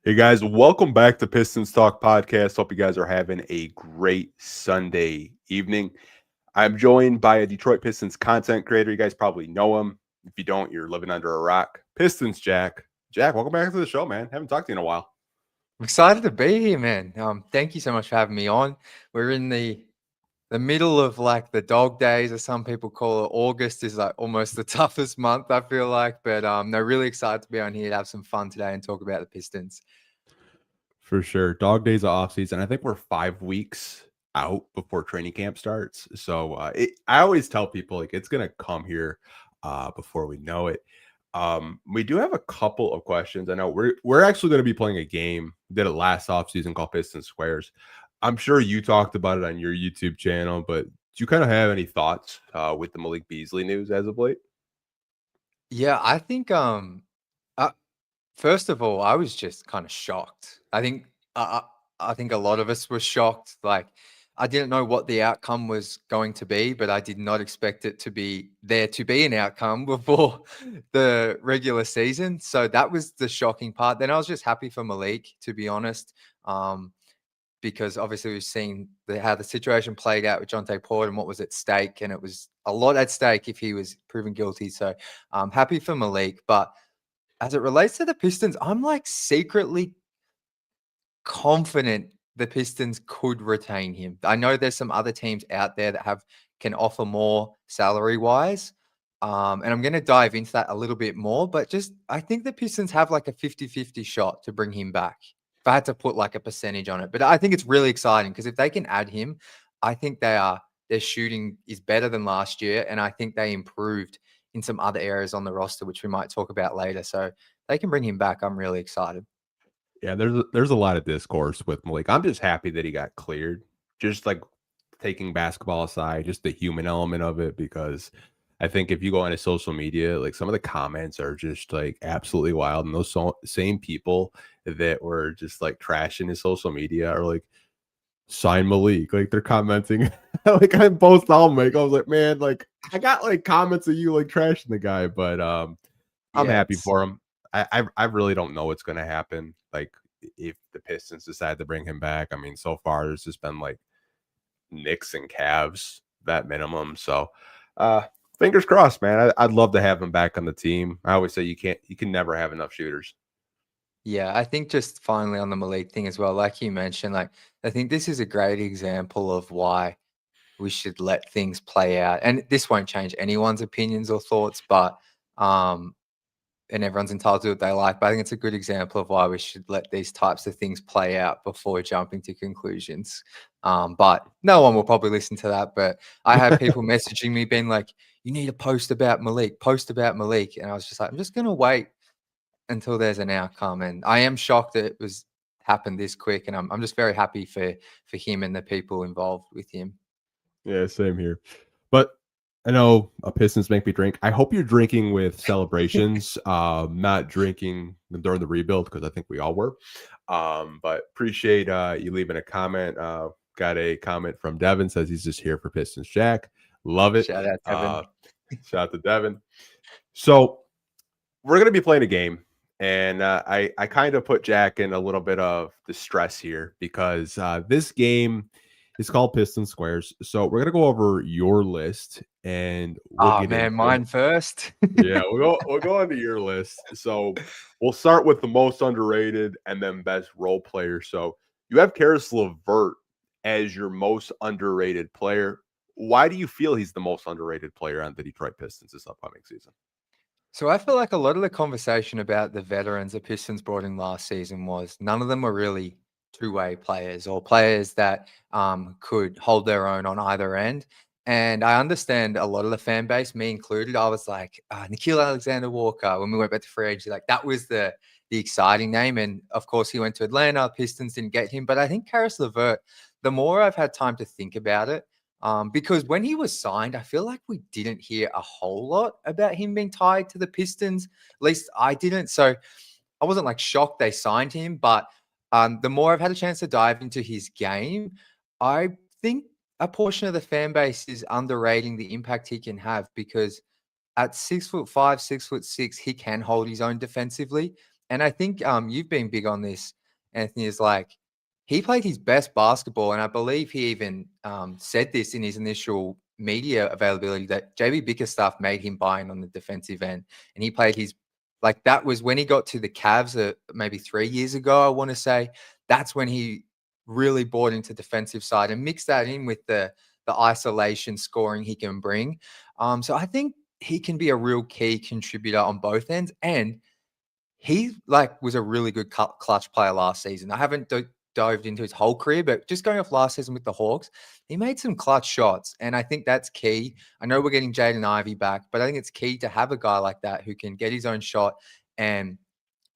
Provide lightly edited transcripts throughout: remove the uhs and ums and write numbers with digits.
Hey guys, welcome back to Pistons Talk Podcast. Hope you guys are having a great Sunday evening. I'm joined by a Detroit Pistons content creator. You guys probably know him. If you don't, you're living under a rock. Pistons Jack. Jack, welcome back to the show, man. Haven't talked to you in a while. I'm excited to be here, man. Thank you so much for having me on. We're in the middle of like the dog days, as some people call it. August is like almost the toughest month, I feel like. But no, really excited to be on here to have some fun today and talk about the Pistons. For sure. Dog days of off season. I think we're 5 weeks out before training camp starts. So I always tell people like it's gonna come here before we know it. We do have a couple of questions. I know we're actually going to be playing a game. We did it last offseason called Pistons Squares. I'm sure you talked about it on your YouTube channel, but do you kind of have any thoughts with the Malik Beasley news as of late? Yeah, I think uh, first of all, I was just kind of shocked. I think a lot of us were shocked. Like, I didn't know what the outcome was going to be, but I did not expect it to be there to be an outcome before the regular season. So that was the shocking part. Then I was just happy for Malik, to be honest, because obviously we've seen how the situation played out with Jonte Porter and what was at stake, and it was a lot at stake if he was proven guilty. So I'm happy for Malik, but as it relates to the Pistons, I'm like secretly confident the Pistons could retain him. I know there's some other teams out there that can offer more salary wise. And I'm going to dive into that a little bit more, but just I think the Pistons have like a 50-50 shot to bring him back. If I had to put like a percentage on it, but I think it's really exciting because if they can add him, I think their shooting is better than last year. And I think they improved in some other areas on the roster, which we might talk about later. So they can bring him back. I'm really excited. Yeah, there's a lot of discourse with Malik. I'm just happy that he got cleared. Just like taking basketball aside, just the human element of it, because I think if you go onto social media, like some of the comments are just like absolutely wild. And those same people that were just like trashing his social media are like, sign Malik. Like they're commenting like on post I'll make. I was like, man, like I got like comments of you like trashing the guy, but I'm Yeah, happy for him. I really don't know what's gonna happen. Like if the Pistons decide to bring him back. I mean, so far there's just been like Knicks and Cavs that minimum. So fingers crossed, man. I'd love to have him back on the team. I always say you can never have enough shooters. Yeah, I think just finally on the Malik thing as well, like you mentioned, like I think this is a great example of why we should let things play out. And this won't change anyone's opinions or thoughts, but and everyone's entitled to what they like. But I think it's a good example of why we should let these types of things play out before jumping to conclusions. But no one will probably listen to that. But I had people messaging me being like, you need to post about Malik, post about Malik. And I was just like, I'm just gonna wait until there's an outcome. And I am shocked that it was happened this quick. And I'm just very happy for him and the people involved with him. Yeah, same here. But I know Pistons make me drink. I hope you're drinking with celebrations, not drinking during the rebuild because I think we all were. But appreciate you leaving a comment. Got a comment from Devin, says he's just here for Pistons Jack. Love it. Shout out, Evan. Shout out to Devin. So we're gonna be playing a game, and I kind of put Jack in a little bit of distress here because this game is called Pistons Squares. So we're gonna go over your list, and we'll Oh get man, into it. mine first. Yeah, we'll go into your list. So we'll start with the most underrated, and then best role player. So you have Karis LeVert as your most underrated player. Why do you feel he's the most underrated player on the Detroit Pistons this upcoming season? So I feel like a lot of the conversation about the veterans the Pistons brought in last season was none of them were really two-way players or players that could hold their own on either end. And I understand a lot of the fan base, me included. I was like, Nikhil Alexander Walker, when we went back to free agency, like that was the exciting name. And of course, he went to Atlanta. Pistons didn't get him. But I think Karis LeVert, the more I've had time to think about it, because when he was signed, I feel like we didn't hear a whole lot about him being tied to the Pistons. At least I didn't. So I wasn't like shocked they signed him. But the more I've had a chance to dive into his game, I think a portion of the fan base is underrating the impact he can have because at 6'5", 6'6", he can hold his own defensively. And I think you've been big on this, Anthony, is like he played his best basketball. And I believe he even said this in his initial media availability that JB Bickerstaff made him buy in on the defensive end. And he played his, like, that was when he got to the Cavs maybe 3 years ago, I want to say. That's when he really bought into defensive side and mixed that in with the isolation scoring he can bring. So I think he can be a real key contributor on both ends. And he was a really good clutch player last season. I haven't dived into his whole career, but just going off last season with the Hawks, he made some clutch shots. And I think that's key. I know we're getting Jaden Ivey back, but I think it's key to have a guy like that who can get his own shot and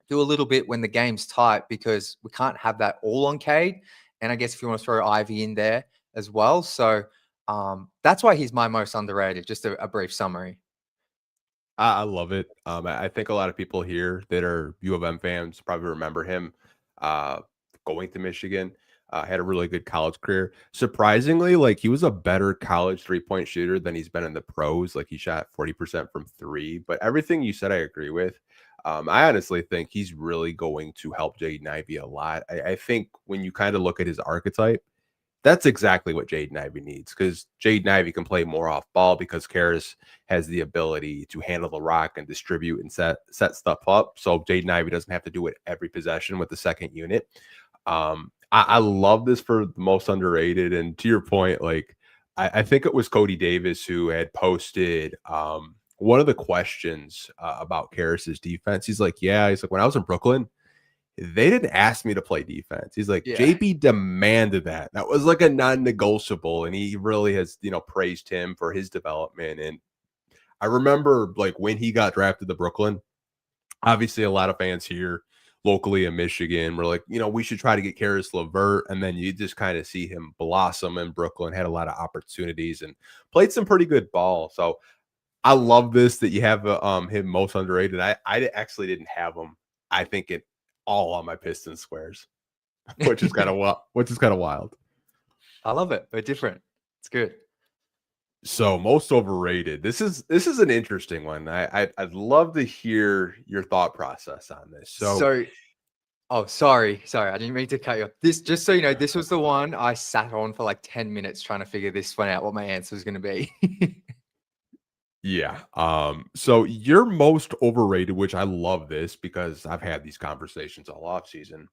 do a little bit when the game's tight, because we can't have that all on Cade. And I guess if you want to throw Ivy in there as well. So that's why he's my most underrated. Just a brief summary. I love it. I think a lot of people here that are U of M fans probably remember him going to Michigan. Had a really good college career. Surprisingly, like he was a better college 3-point shooter than he's been in the pros. Like he shot 40% from three. But everything you said, I agree with. I honestly think he's really going to help Jaden Ivey a lot. I think when you kind of look at his archetype, that's exactly what Jaden Ivey needs, because Jaden Ivey can play more off ball because Karras has the ability to handle the rock and distribute and set stuff up. So Jaden Ivey doesn't have to do it every possession with the second unit. I love this for the most underrated. And to your point, like I think it was Cody Davis who had posted one of the questions about Karras's defense. He's like, when I was in Brooklyn, they didn't ask me to play defense. He's like, JB demanded that. That was like a non-negotiable. And he really has, praised him for his development. And I remember like when he got drafted to Brooklyn, obviously a lot of fans here locally in Michigan were like, we should try to get Caris LeVert. And then you just kind of see him blossom in Brooklyn, had a lot of opportunities and played some pretty good ball. So I love this that you have him most underrated. I actually didn't have him. I think it all on my Pistons Squares, which is kind of wild. I love it. We're different. It's good. So most overrated. This is an interesting one. I'd love to hear your thought process on this. Oh, sorry. I didn't mean to cut you off. This, just so you know, this was the one I sat on for like 10 minutes trying to figure this one out, what my answer was going to be. Yeah. So you're most overrated, which I love this because I've had these conversations all off season.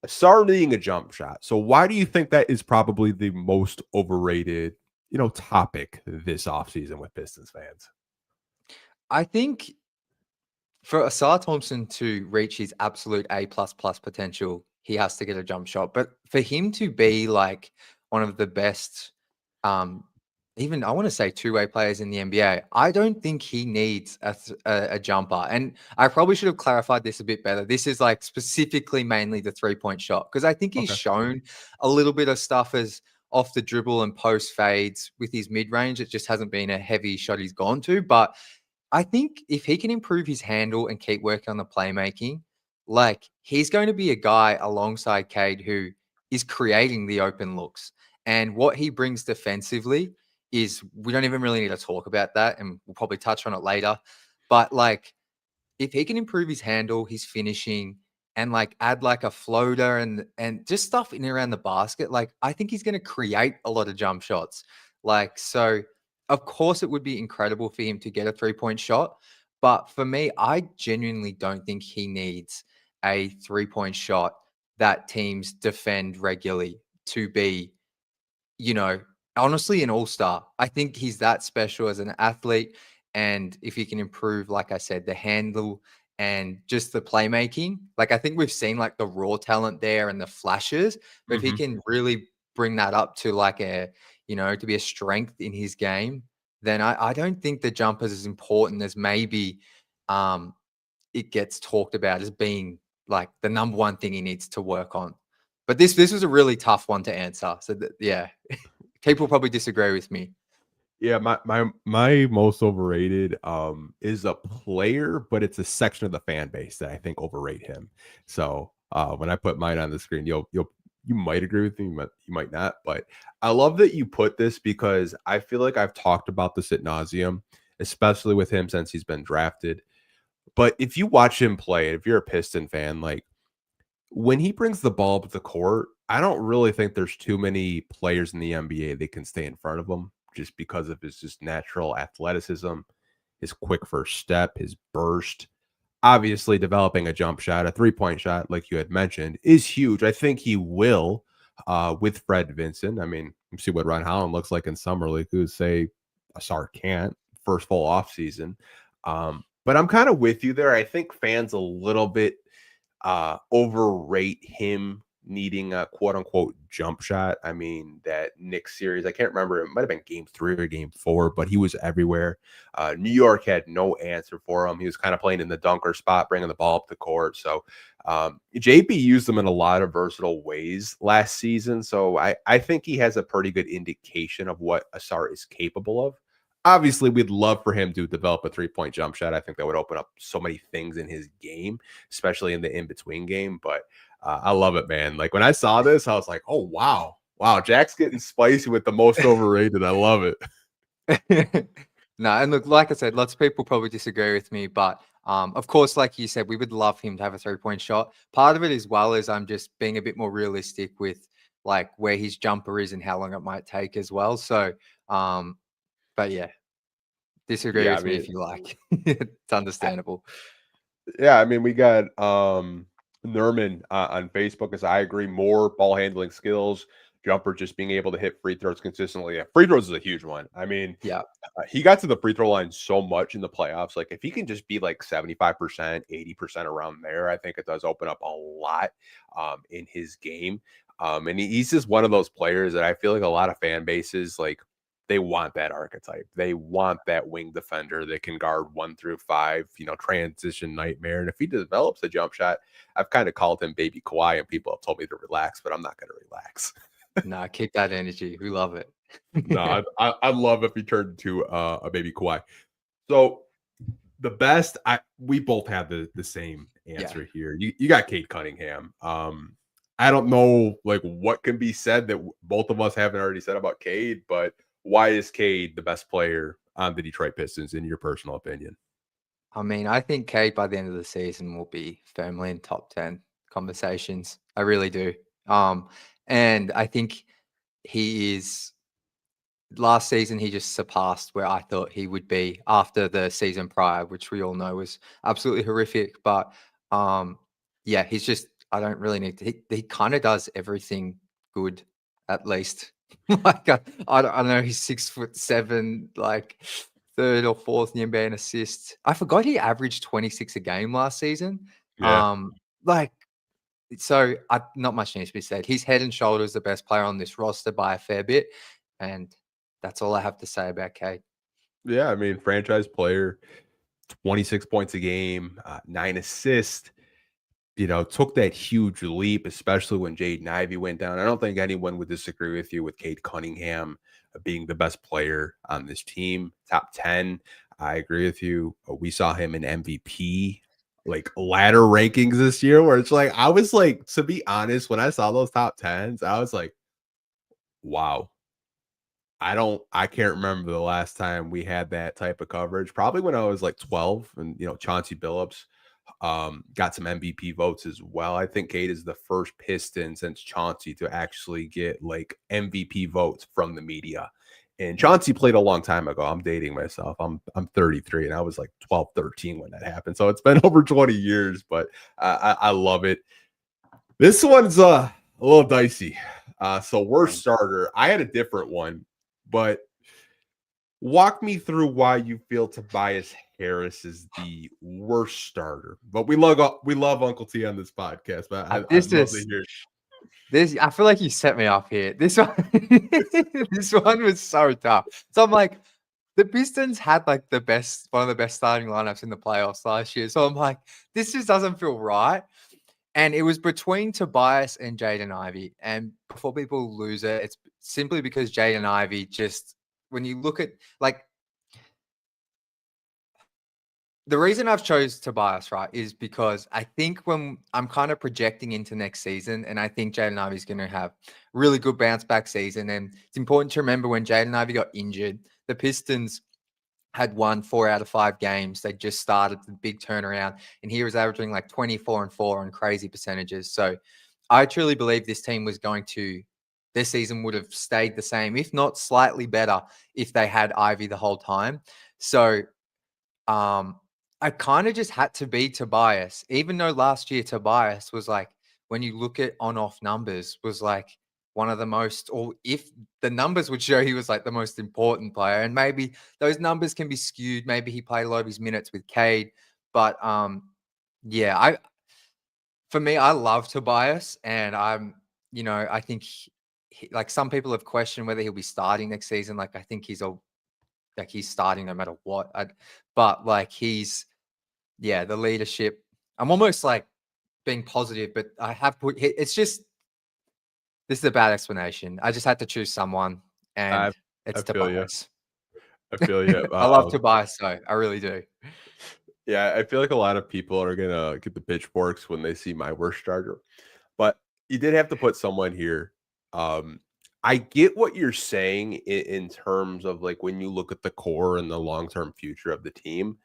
Starting a jump shot. So why do you think that is probably the most overrated, topic this offseason with Pistons fans? I think for Ausar Thompson to reach his absolute A++ potential, he has to get a jump shot. But for him to be like one of the best, even I want to say two-way players in the NBA, I don't think he needs a jumper. And I probably should have clarified this a bit better. This is like specifically mainly the three-point shot, because I think he's shown a little bit of stuff as off the dribble and post fades with his mid-range. It just hasn't been a heavy shot he's gone to. But I think if he can improve his handle and keep working on the playmaking, like he's going to be a guy alongside Cade who is creating the open looks. And what he brings defensively is, we don't even really need to talk about that, and we'll probably touch on it later. But like, if he can improve his handle, his finishing, and like add like a floater and just stuff in and around the basket, like I think he's going to create a lot of jump shots. Like, so of course it would be incredible for him to get a 3-point shot. But for me, I genuinely don't think he needs a 3-point shot that teams defend regularly to be, honestly, an all-star. I think he's that special as an athlete. And if he can improve, like I said, the handle and just the playmaking, like I think we've seen like the raw talent there and the flashes, but if he can really bring that up to like to be a strength in his game, then I don't think the jumper is as important as maybe it gets talked about as being like the number one thing he needs to work on. But this was a really tough one to answer. So people probably disagree with me. Yeah, my most overrated is a player, but it's a section of the fan base that I think overrate him. So when I put mine on the screen, you might agree with me, but you might not. But I love that you put this, because I feel like I've talked about this ad nauseum, especially with him since he's been drafted. But if you watch him play, if you're a Piston fan, like when he brings the ball up the court, I don't really think there's too many players in the NBA that can stay in front of him just because of his just natural athleticism, his quick first step, his burst. Obviously, developing a jump shot, a 3-point shot, like you had mentioned, is huge. I think he will with Fred Vincent. I mean, see what Ron Holland looks like in summer league. Who say Ausar can't first full off season. But I'm kind of with you there. I think fans a little bit overrate him needing a quote unquote jump shot. I mean, that Knicks series, I can't remember, it might have been game 3 or game 4, but he was everywhere. New York had no answer for him. He was kind of playing in the dunker spot, bringing the ball up the court. So JB used him in a lot of versatile ways last season. So I think he has a pretty good indication of what Ausar is capable of. Obviously, we'd love for him to develop a 3-point jump shot. I think that would open up so many things in his game, especially in the in-between game. But I love it, man. Like when I saw this, I was like, oh, wow. Wow, Jack's getting spicy with the most overrated. I love it. No, and look, like I said, lots of people probably disagree with me, but of course, like you said, we would love him to have a 3-point shot. Part of it as well is I'm just being a bit more realistic with like where his jumper is and how long it might take as well. So, but yeah, disagree with me if you like. It's understandable. Yeah, I mean, we got Nerman on Facebook as I agree, more ball handling skills, jumper just being able to hit free throws consistently. Yeah, free throws is a huge one. I mean, Yeah. He got to the free throw line so much in the playoffs. Like if he can just be like 75%, 80% around there, I think it does open up a lot in his game. And he's just one of those players that I feel like a lot of fan bases like they want that archetype. They want that wing defender that can guard 1 through 5, transition nightmare. And if he develops a jump shot, I've kind of called him baby Kawhi, and people have told me to relax, but I'm not going to relax. No, keep that energy. We love it. No, I love if he turned into a baby Kawhi. So the best, we both have the same answer here. You got Cade Cunningham. I don't know like what can be said that both of us haven't already said about Cade, but why is Cade the best player on the Detroit Pistons in your personal opinion? I mean, I think Cade by the end of the season will be firmly in top 10 conversations. I really do. And I think he is. Last season, he just surpassed where I thought he would be after the season prior, which we all know was absolutely horrific. But yeah, he's just, I don't really need to, he kind of does everything good, at least. Like, I don't know, he's 6'7", like third or fourth in the NBA in assists. I forgot he averaged 26 a game last season. Yeah. Like, so not much needs to be said. He's head and shoulders the best player on this roster by a fair bit. And that's all I have to say about Cade. Yeah, I mean, franchise player, 26 points a game, 9 assists, took that huge leap, especially when Jaden Ivey went down. I don't think anyone would disagree with you with Cade Cunningham being the best player on this team. Top 10, I agree with you. We saw him in MVP, like ladder rankings this year, where it's like, I was like, to be honest, when I saw those top 10s, I was like, wow. I can't remember the last time we had that type of coverage. Probably when I was like 12 and, Chauncey Billups got some MVP votes as well. I think Cade is the first Piston since Chauncey to actually get like MVP votes from the media. And Chauncey played a long time ago. I'm dating myself. I'm 33 and I was like 12, 13 when that happened. So it's been over 20 years, but I love it. This one's a little dicey. So worst starter. I had a different one. But walk me through why you feel Tobias Harris is the worst starter. But we love Uncle T on this podcast. But I'd love to hear this. I feel like you set me off here. This one, this one was so tough. So I'm like, the Pistons had like one of the best starting lineups in the playoffs last year. So I'm like, this just doesn't feel right. And it was between Tobias and Jaden Ivey. And before people lose it, it's simply because Jaden Ivey just, when you look at like, the reason I've chose Tobias, right, is because I think when I'm kind of projecting into next season, and I think Jaden Ivey's going to have really good bounce back season. And it's important to remember when Jaden Ivey got injured, the Pistons had won 4 out of 5 games. They just started the big turnaround, and he was averaging like 24-4 on crazy percentages. So I truly believe this team was this season would have stayed the same, if not slightly better, if they had Ivy the whole time. So I kind of just had to be Tobias, even though last year Tobias was like, when you look at on-off numbers, was like one of the most, or if the numbers would show he was like the most important player, and maybe those numbers can be skewed. Maybe he played a lot of his minutes with Cade, but yeah, for me, I love Tobias, and I think like some people have questioned whether he'll be starting next season. Like I think he's starting no matter what. But like the leadership. I'm almost like being positive, but I have put. It's just this is a bad explanation. I just had to choose someone, and I it's feel you. Tobias. I feel you. I love Tobias, though. I really do. Yeah, I feel like a lot of people are gonna get the pitchforks when they see my worst starter, but you did have to put someone here. I get what you're saying in terms of like when you look at the core and the long term future of the team,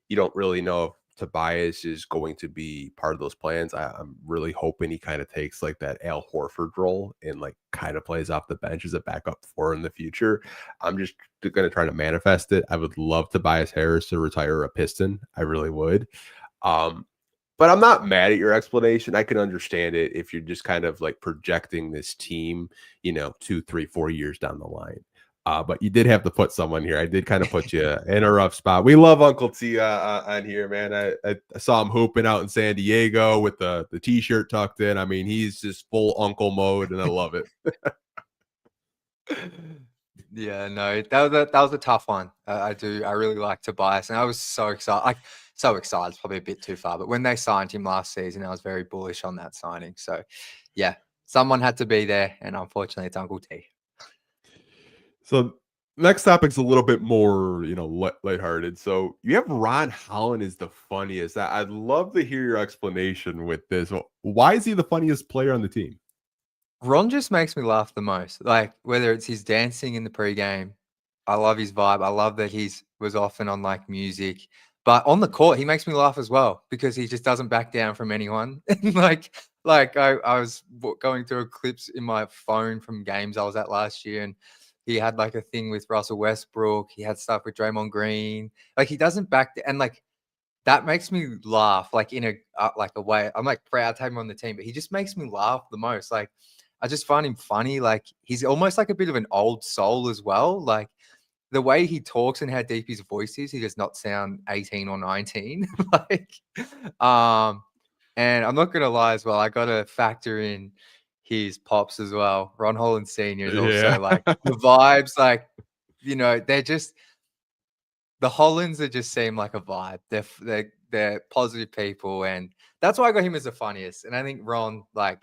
you don't really know if Tobias is going to be part of those plans. I'm really hoping he kind of takes like that Al Horford role and like kind of plays off the bench as a backup for in the future. I'm just going to try to manifest it. I would love Tobias Harris to retire a Piston. I really would. But I'm not mad at your explanation. I can understand it if you're just kind of like projecting this team, 2, 3, 4 years down the line. But you did have to put someone here. I did kind of put you in a rough spot. We love Uncle T on here, man. I saw him hooping out in San Diego with the T-shirt tucked in. I mean, he's just full uncle mode, and I love it. Yeah, no, that was a tough one. I really like Tobias, and I was so excited. So excited, it's probably a bit too far. But when they signed him last season, I was very bullish on that signing. So, yeah, someone had to be there, and unfortunately, it's Uncle T. So next topic's a little bit more, lighthearted. So you have Ron Holland is the funniest. I'd love to hear your explanation with this. Why is he the funniest player on the team? Ron just makes me laugh the most. Like whether it's his dancing in the pregame, I love his vibe. I love that was often on like music, but on the court he makes me laugh as well because he just doesn't back down from anyone. like I was going through clips in my phone from games I was at last year, and he had like a thing with Russell Westbrook. He had stuff with Draymond Green. Like he doesn't and like that makes me laugh. Like in a way, I'm like proud to have him on the team, but he just makes me laugh the most. Like I just find him funny. Like he's almost like a bit of an old soul as well. Like the way he talks and how deep his voice is, he does not sound 18 or 19. And I'm not gonna lie as well. I gotta factor in his pops as well. Ron Holland Sr. is also like the vibes, like they're just the Hollands that just seem like a vibe. They're positive people, and that's why I got him as the funniest. And I think Ron, like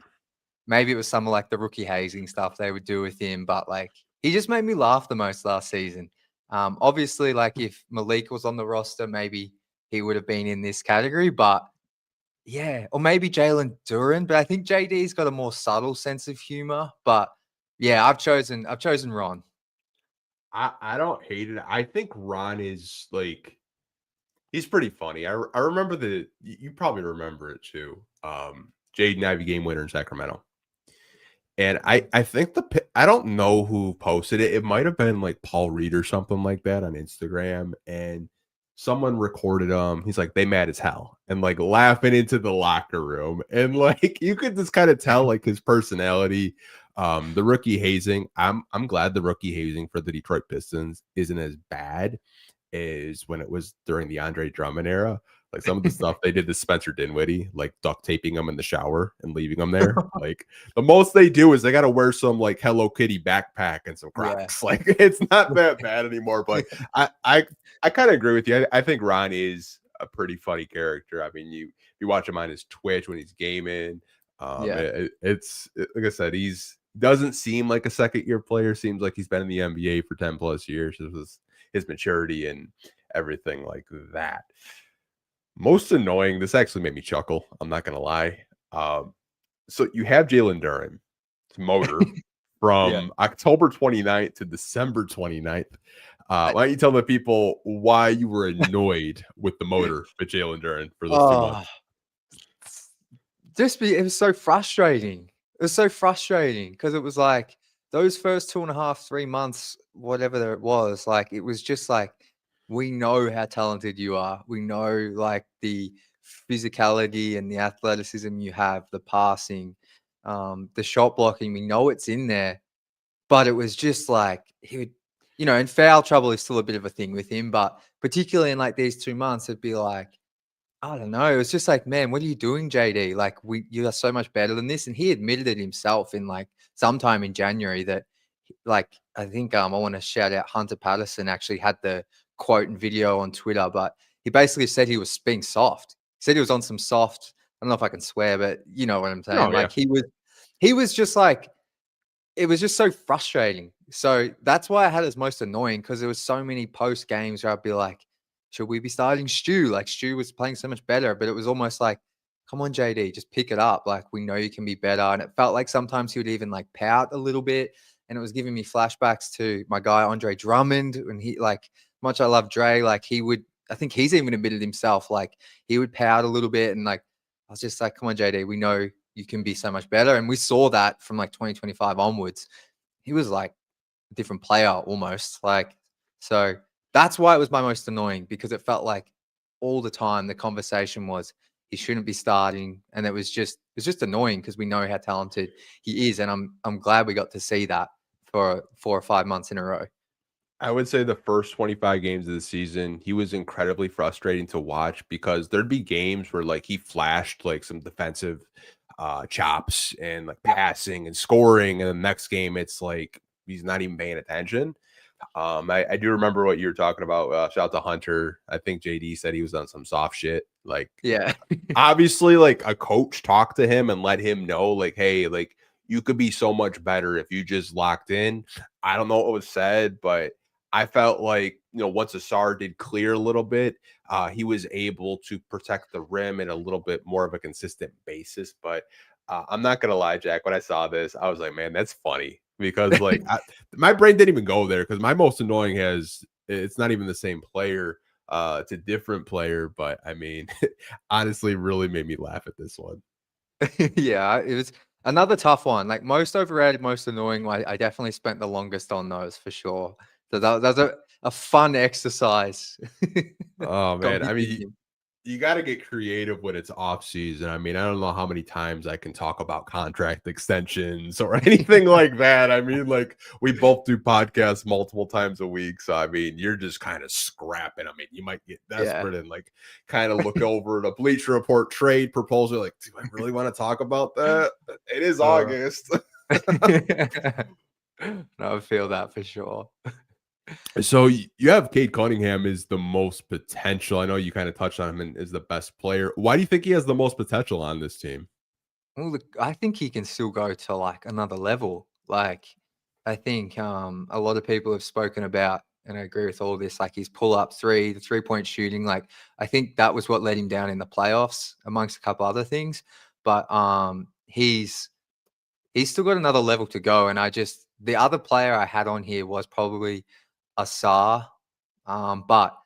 maybe it was some of like the rookie hazing stuff they would do with him, but like he just made me laugh the most last season. Obviously, like if Malik was on the roster, maybe he would have been in this category, but yeah, or maybe Jalen Duren, but I think JD's got a more subtle sense of humor. But yeah, I've chosen Ron. I don't hate it. I think Ron is like he's pretty funny. I remember you probably remember it too. Jaden Ivey game winner in Sacramento. And I think I don't know who posted it. It might have been like Paul Reed or something like that on Instagram. And someone recorded he's like, they mad as hell and like laughing into the locker room. And like you could just kind of tell like his personality. The rookie hazing. I'm glad the rookie hazing for the Detroit Pistons isn't as bad as when it was during the Andre Drummond era. Like some of the stuff they did to Spencer Dinwiddie, like duct taping him in the shower and leaving him there. Like the most they do is they got to wear some like Hello Kitty backpack and some Crocs. Yeah. Like it's not that bad anymore. But I kind of agree with you. I think Ron is a pretty funny character. I mean, you watch him on his Twitch when he's gaming. It's like I said, doesn't seem like a second year player. Seems like he's been in the NBA for 10 plus years. It was his maturity and everything like that. Most annoying, this actually made me chuckle. I'm not going to lie. So you have Jalen Duren, motor, from October 29th to December 29th. Why don't you tell the people why you were annoyed with the motor with Jalen Duren for those 2 months? Oh, it was so frustrating. It was so frustrating because it was like those first 2.5, 3 months, whatever it was, like it was just like we know how talented you are. We know like the physicality and the athleticism you have, the passing, the shot blocking. We know it's in there, but it was just like he would, and foul trouble is still a bit of a thing with him, but particularly in like these 2 months, it'd be like, I don't know. It was just like, man, what are you doing, JD? Like, you are so much better than this. And he admitted it himself in like sometime in January that, like, I think I want to shout out Hunter Patterson actually had the quote and video on Twitter, but he basically said he was being soft. He said he was on some soft. I don't know if I can swear, but you know what I'm saying. Oh, yeah. Like he was just like, it was just so frustrating. So that's why I had it as most annoying because there was so many post games where I'd be like, should we be starting Stu? Like Stu was playing so much better, but it was almost like, come on, JD, just pick it up. Like we know you can be better. And it felt like sometimes he would even like pout a little bit. And it was giving me flashbacks to my guy, Andre Drummond. And he like, much I love Dre, like he would, I think he's even admitted himself, like he would pout a little bit. And like, I was just like, come on, JD, we know you can be so much better. And we saw that from like 2025 onwards. He was like a different player almost. Like, so that's why it was my most annoying because it felt like all the time the conversation was he shouldn't be starting. And it's just annoying because we know how talented he is. And I'm glad we got to see that for 4 or 5 months in a row. I would say the first 25 games of the season, he was incredibly frustrating to watch because there'd be games where like he flashed like some defensive chops and like passing and scoring. And the next game, it's like he's not even paying attention. I do remember what you were talking about. Shout out to Hunter. I think JD said he was on some soft shit. Like, yeah, obviously, like a coach talked to him and let him know, like, hey, like you could be so much better if you just locked in. I don't know what was said, but I felt like, once Ausar did clear a little bit, he was able to protect the rim in a little bit more of a consistent basis. But I'm not going to lie, Jack, when I saw this, I was like, man, that's funny because like my brain didn't even go there because my most annoying it's not even the same player. It's a different player, but I mean, honestly, really made me laugh at this one. yeah, it was another tough one. Like most overrated, most annoying. I definitely spent the longest on those for sure. So that's a fun exercise. Oh Got man, me I mean, thinking. you got to get creative when it's off season. I mean, I don't know how many times I can talk about contract extensions or anything like that. I mean, like we both do podcasts multiple times a week. So, I mean, you're just kind of scrapping. I mean, you might get desperate and like kind of look over the Bleacher Report trade proposal. Like, do I really want to talk about that? It is August. No, I feel that for sure. So you have Cade Cunningham is the most potential. I know you kind of touched on him and is the best player. Why do you think he has the most potential on this team? Well, look, I think he can still go to like another level. Like, I think a lot of people have spoken about, and I agree with all this, like his pull up three, the 3-point shooting. Like, I think that was what let him down in the playoffs, amongst a couple other things. But he's still got another level to go. And the other player I had on here was probably Ausar. But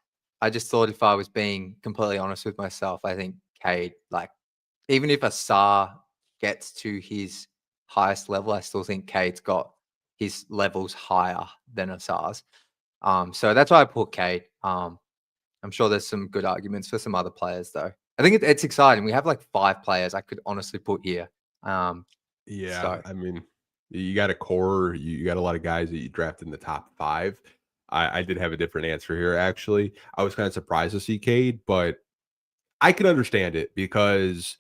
I just thought if I was being completely honest with myself, I think Cade, like, even if Ausar gets to his highest level, I still think Cade's got his levels higher than Asar's. So that's why I put Cade. I'm sure there's some good arguments for some other players, though. I think it's exciting. We have like 5 players I could honestly put here. Yeah, So I mean, you got a core, you got a lot of guys that you drafted in the top 5. I did have a different answer here, actually. I was kind of surprised to see Cade, but I can understand it because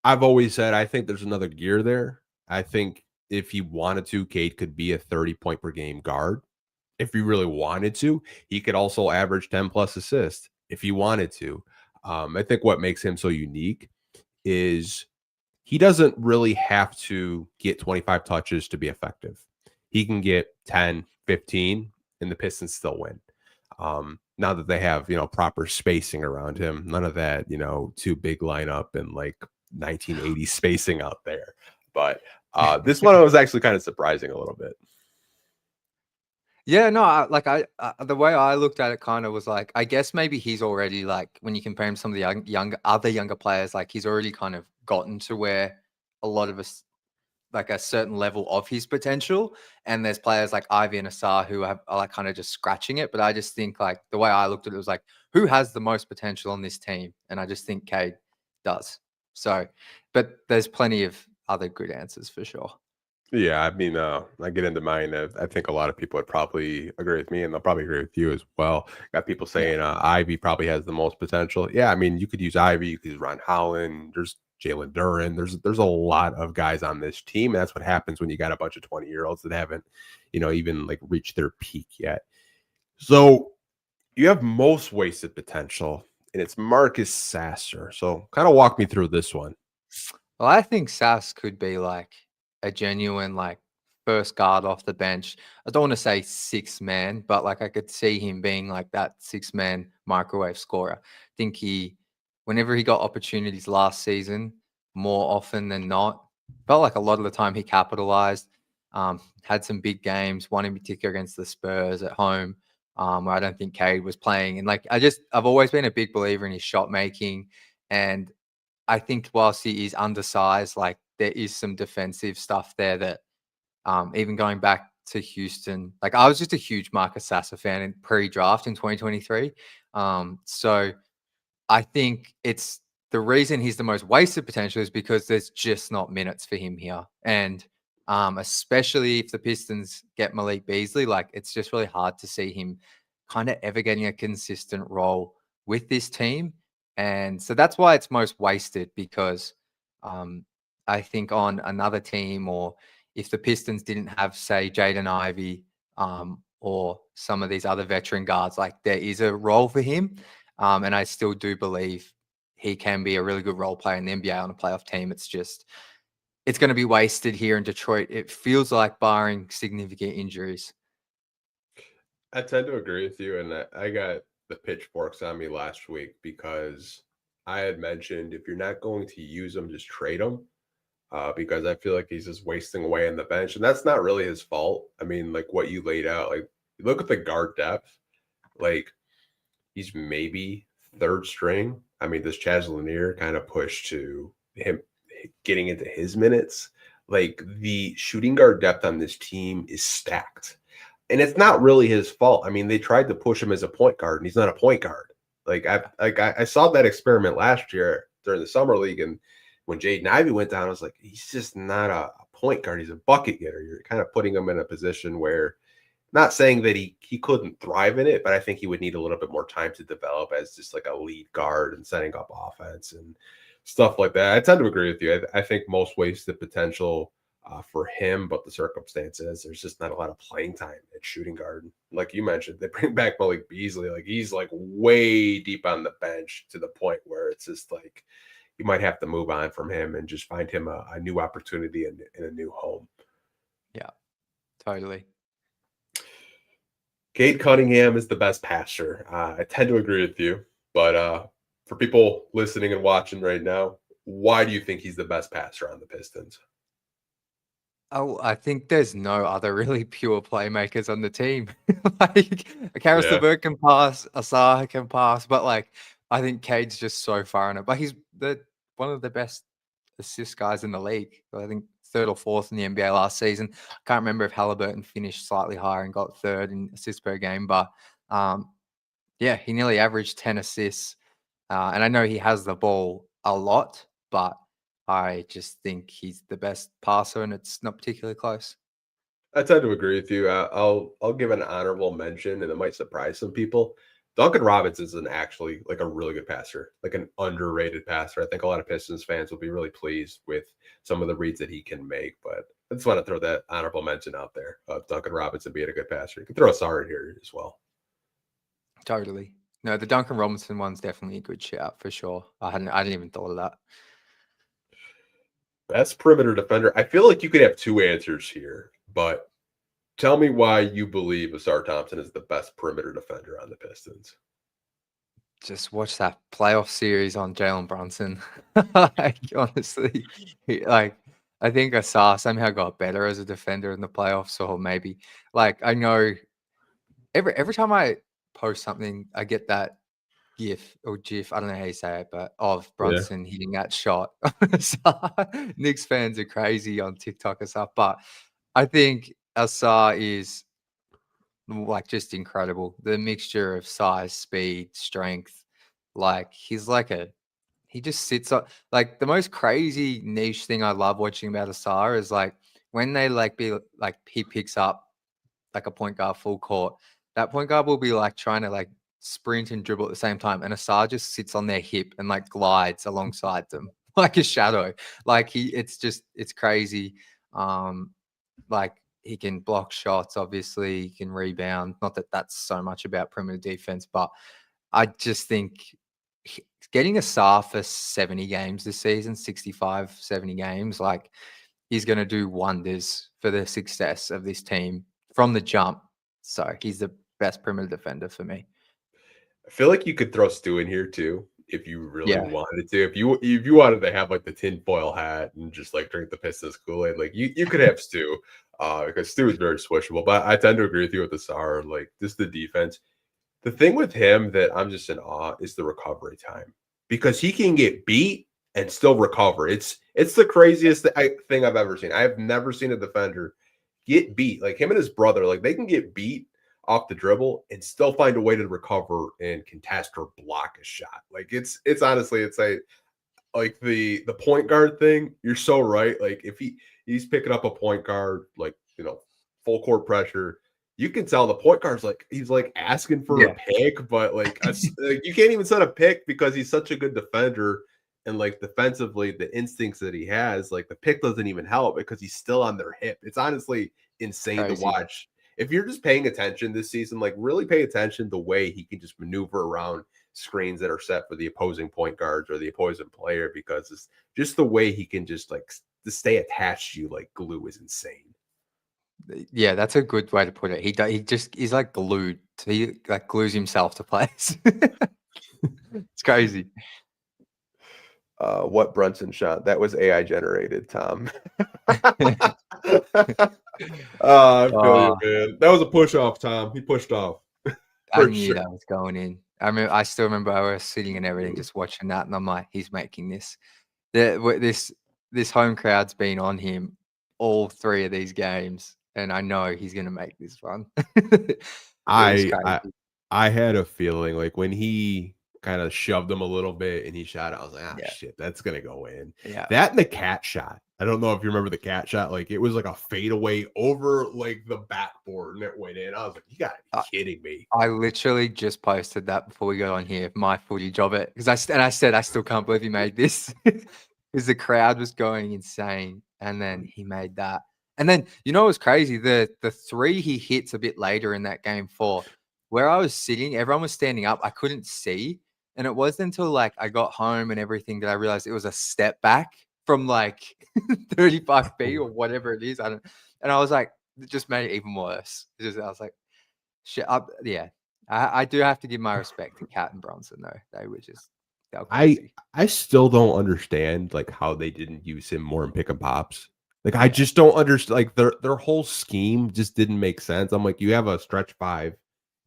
I've always said I think there's another gear there. I think if he wanted to, Cade could be a 30-point per game guard. If he really wanted to, he could also average 10 plus assists if he wanted to. I think what makes him so unique is he doesn't really have to get 25 touches to be effective. He can get 10, 15, and the Pistons still win. Now that they have, proper spacing around him, none of that, too big lineup and like 1980 spacing out there. But this one was actually kind of surprising a little bit. Yeah, no, the way I looked at it kind of was like, I guess maybe he's already like, when you compare him to some of the younger players, like he's already kind of gotten to where a lot of us, like a certain level of his potential. And there's players like Ivy and Asar who are like kind of just scratching it. But I just think like the way I looked at it was like, who has the most potential on this team? And I just think Cade does. So, but there's plenty of other good answers for sure. Yeah, I mean, I get into mine. I think a lot of people would probably agree with me, and they'll probably agree with you as well. Got people Yeah. saying Ivy probably has the most potential. Yeah, I mean, you could use Ivy, you could use Ron Holland. There's Jalen Duren. There's a lot of guys on this team, and that's what happens when you got a bunch of 20-year-olds that haven't, even like reached their peak yet. So you have most wasted potential, and it's Marcus Sasser. So kind of walk me through this one. Well, I think Sass could be like a genuine like first guard off the bench. I don't want to say six man, but like I could see him being like that 6 man microwave scorer. I think whenever he got opportunities last season, more often than not, felt like a lot of the time he capitalized. Had some big games, one in particular against the Spurs at home, where I don't think Cade was playing. And like I've always been a big believer in his shot making. And I think whilst he is undersized, like there is some defensive stuff there that even going back to Houston, like I was just a huge Marcus Sasser fan in pre-draft in 2023. So I think it's the reason he's the most wasted potential is because there's just not minutes for him here. And especially if the Pistons get Malik Beasley, like it's just really hard to see him kind of ever getting a consistent role with this team. And so that's why it's most wasted because I think on another team or if the Pistons didn't have, say, Jaden Ivey or some of these other veteran guards, like there is a role for him. And I still do believe he can be a really good role player in the NBA on a playoff team. It's going to be wasted here in Detroit. It feels like barring significant injuries. I tend to agree with you, and I got the pitchforks on me last week because I had mentioned if you're not going to use him, just trade him. Because I feel like he's just wasting away on the bench, and that's not really his fault. I mean, like what you laid out, like you look at the guard depth, like he's maybe third string. I mean, does Chaz Lanier kind of push to him getting into his minutes? Like the shooting guard depth on this team is stacked. And it's not really his fault. I mean, they tried to push him as a point guard, and he's not a point guard. I saw that experiment last year during the summer league, and when Jaden Ivey went down, I was like, he's just not a point guard. He's a bucket getter. You're kind of putting him in a position where, not saying that he couldn't thrive in it, but I think he would need a little bit more time to develop as just like a lead guard and setting up offense and stuff like that. I tend to agree with you. I think most wasted potential for him, but the circumstances, there's just not a lot of playing time at shooting guard. Like you mentioned, they bring back Malik Beasley. Like he's like way deep on the bench to the point where it's just like you might have to move on from him and just find him a new opportunity in a new home. Yeah, totally. Cade Cunningham is the best passer. I tend to agree with you, but for people listening and watching right now, why do you think he's the best passer on the Pistons? Oh, I think there's no other really pure playmakers on the team. Like, Karis Yeah. LeVert can pass, Asar can pass, but like, I think Cade's just so far in it. But he's one of the best assist guys in the league. I think third or fourth in the NBA last season. I can't remember if Halliburton finished slightly higher and got third in assists per game, but yeah, he nearly averaged 10 assists. And I know he has the ball a lot, but I just think he's the best passer, and it's not particularly close. I tend to agree with you. I'll give an honorable mention, and it might surprise some people. Duncan Robinson is actually like a really good passer, like an underrated passer. I think a lot of Pistons fans will be really pleased with some of the reads that he can make. But I just want to throw that honorable mention out there of Duncan Robinson being a good passer. You can throw Ausar in here as well. Totally. No, the Duncan Robinson one's definitely a good shout for sure. I didn't even thought of that. Best perimeter defender. I feel like you could have two answers here, but tell me why you believe Ausar Thompson is the best perimeter defender on the Pistons. Just watch that playoff series on Jalen Brunson. Like, honestly, like I think Asar somehow got better as a defender in the playoffs, or maybe like I know every time I post something, I get that GIF or GIF, I don't know how you say it, but of Yeah. Brunson hitting that shot. So, Knicks fans are crazy on TikTok and stuff, but I think Ausar is like just incredible. The mixture of size, speed, strength, like he just sits up. Like the most crazy niche thing I love watching about Ausar is like when they he picks up like a point guard full court, that point guard will be like trying to like sprint and dribble at the same time, and Ausar just sits on their hip and like glides alongside them like a shadow. Like it's crazy. Like he can block shots, obviously he can rebound. Not that that's so much about perimeter defense, but I just think getting Ausar for 70 games this season, 65, 70 games, like he's going to do wonders for the success of this team from the jump. So he's the best perimeter defender for me. I feel like you could throw Stu in here too if you really Yeah. wanted to. If you wanted to have like the tinfoil hat and just like drink the Pistons Kool-Aid, like you could have Stu, because Stu is very switchable. But I tend to agree with you with Ausar, like just the defense. The thing with him that I'm just in awe is the recovery time, because he can get beat and still recover. It's the craziest thing I've ever seen. I've never seen a defender get beat. Like him and his brother, like they can get beat off the dribble and still find a way to recover and contest or block a shot. Like it's honestly, it's like the point guard thing. You're so right. Like if he's picking up a point guard, like, full court pressure, you can tell the point guard's like, he's like asking for a pick, but like you can't even set a pick because he's such a good defender. And like defensively, the instincts that he has, like the pick doesn't even help because he's still on their hip. It's honestly insane to watch. If you're just paying attention this season, like really pay attention the way he can just maneuver around screens that are set for the opposing point guards or the opposing player, because it's just the way he can just like to stay attached to you like glue is insane. Yeah, that's a good way to put it. He's like glued. He like glues himself to place. It's crazy. What Brunson shot? That was AI generated, Tom. I feel you, man. That was a push off, Tom. He pushed off. I knew that was going in. I still remember I was sitting and everything, just watching that, and I'm like, he's making this. This home crowd's been on him all 3 of these games, and I know he's gonna make this one. I had a feeling like when he kind of shoved him a little bit and he shot it, I was like, shit, that's gonna go in. Yeah. That and the cat shot. I don't know if you remember the cat shot. Like it was like a fadeaway over like the backboard and it went in. I was like, you gotta be kidding me. I literally just posted that before we got on here, my footage of it, because I said I still can't believe he made this, because the crowd was going insane, and then he made that. And then it was crazy. The 3 he hits a bit later in that game 4, where I was sitting, everyone was standing up. I couldn't see. And it wasn't until like I got home and everything that I realized it was a step back from like 35 feet or whatever it is. And I was like, it just made it even worse. I was like, shit. I do have to give my respect to Cat and Bronson though. They were crazy. I still don't understand like how they didn't use him more in pick and pops. Like I just don't understand. Like their whole scheme just didn't make sense. I'm like, you have a stretch 5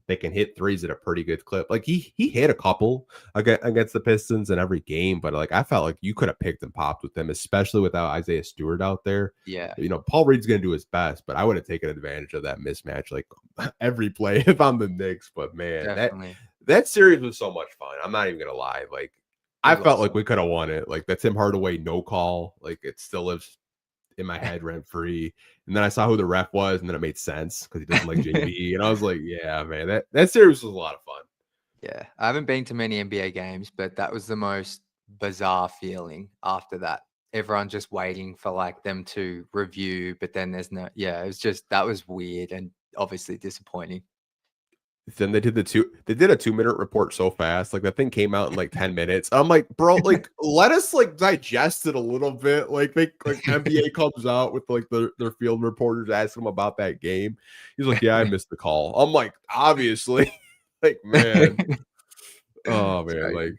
that can hit threes at a pretty good clip. Like he hit a couple against the Pistons in every game, but like I felt like you could have picked and popped with them, especially without Isaiah Stewart out there. Yeah, Paul Reed's gonna do his best, but I would have taken advantage of that mismatch like every play if I'm the Knicks. But man, that series was so much fun. I'm not even gonna lie. Like I felt like we could have won it. Like the Tim Hardaway no call, like it still lives in my head rent free. And then I saw who the ref was, and then it made sense because he doesn't like JB. And I was like, yeah, man, that series was a lot of fun. Yeah, I haven't been to many NBA games, but that was the most bizarre feeling after that. Everyone just waiting for like them to review, but then there's no. Yeah, it was just that was weird and obviously disappointing. Then they did a 2-minute report so fast. Like that thing came out in like 10 minutes. I'm like, bro, like let us like digest it a little bit. Like NBA comes out with like their field reporters asking him about that game. He's like, yeah, I missed the call. I'm like, obviously. Like, man. Oh man, like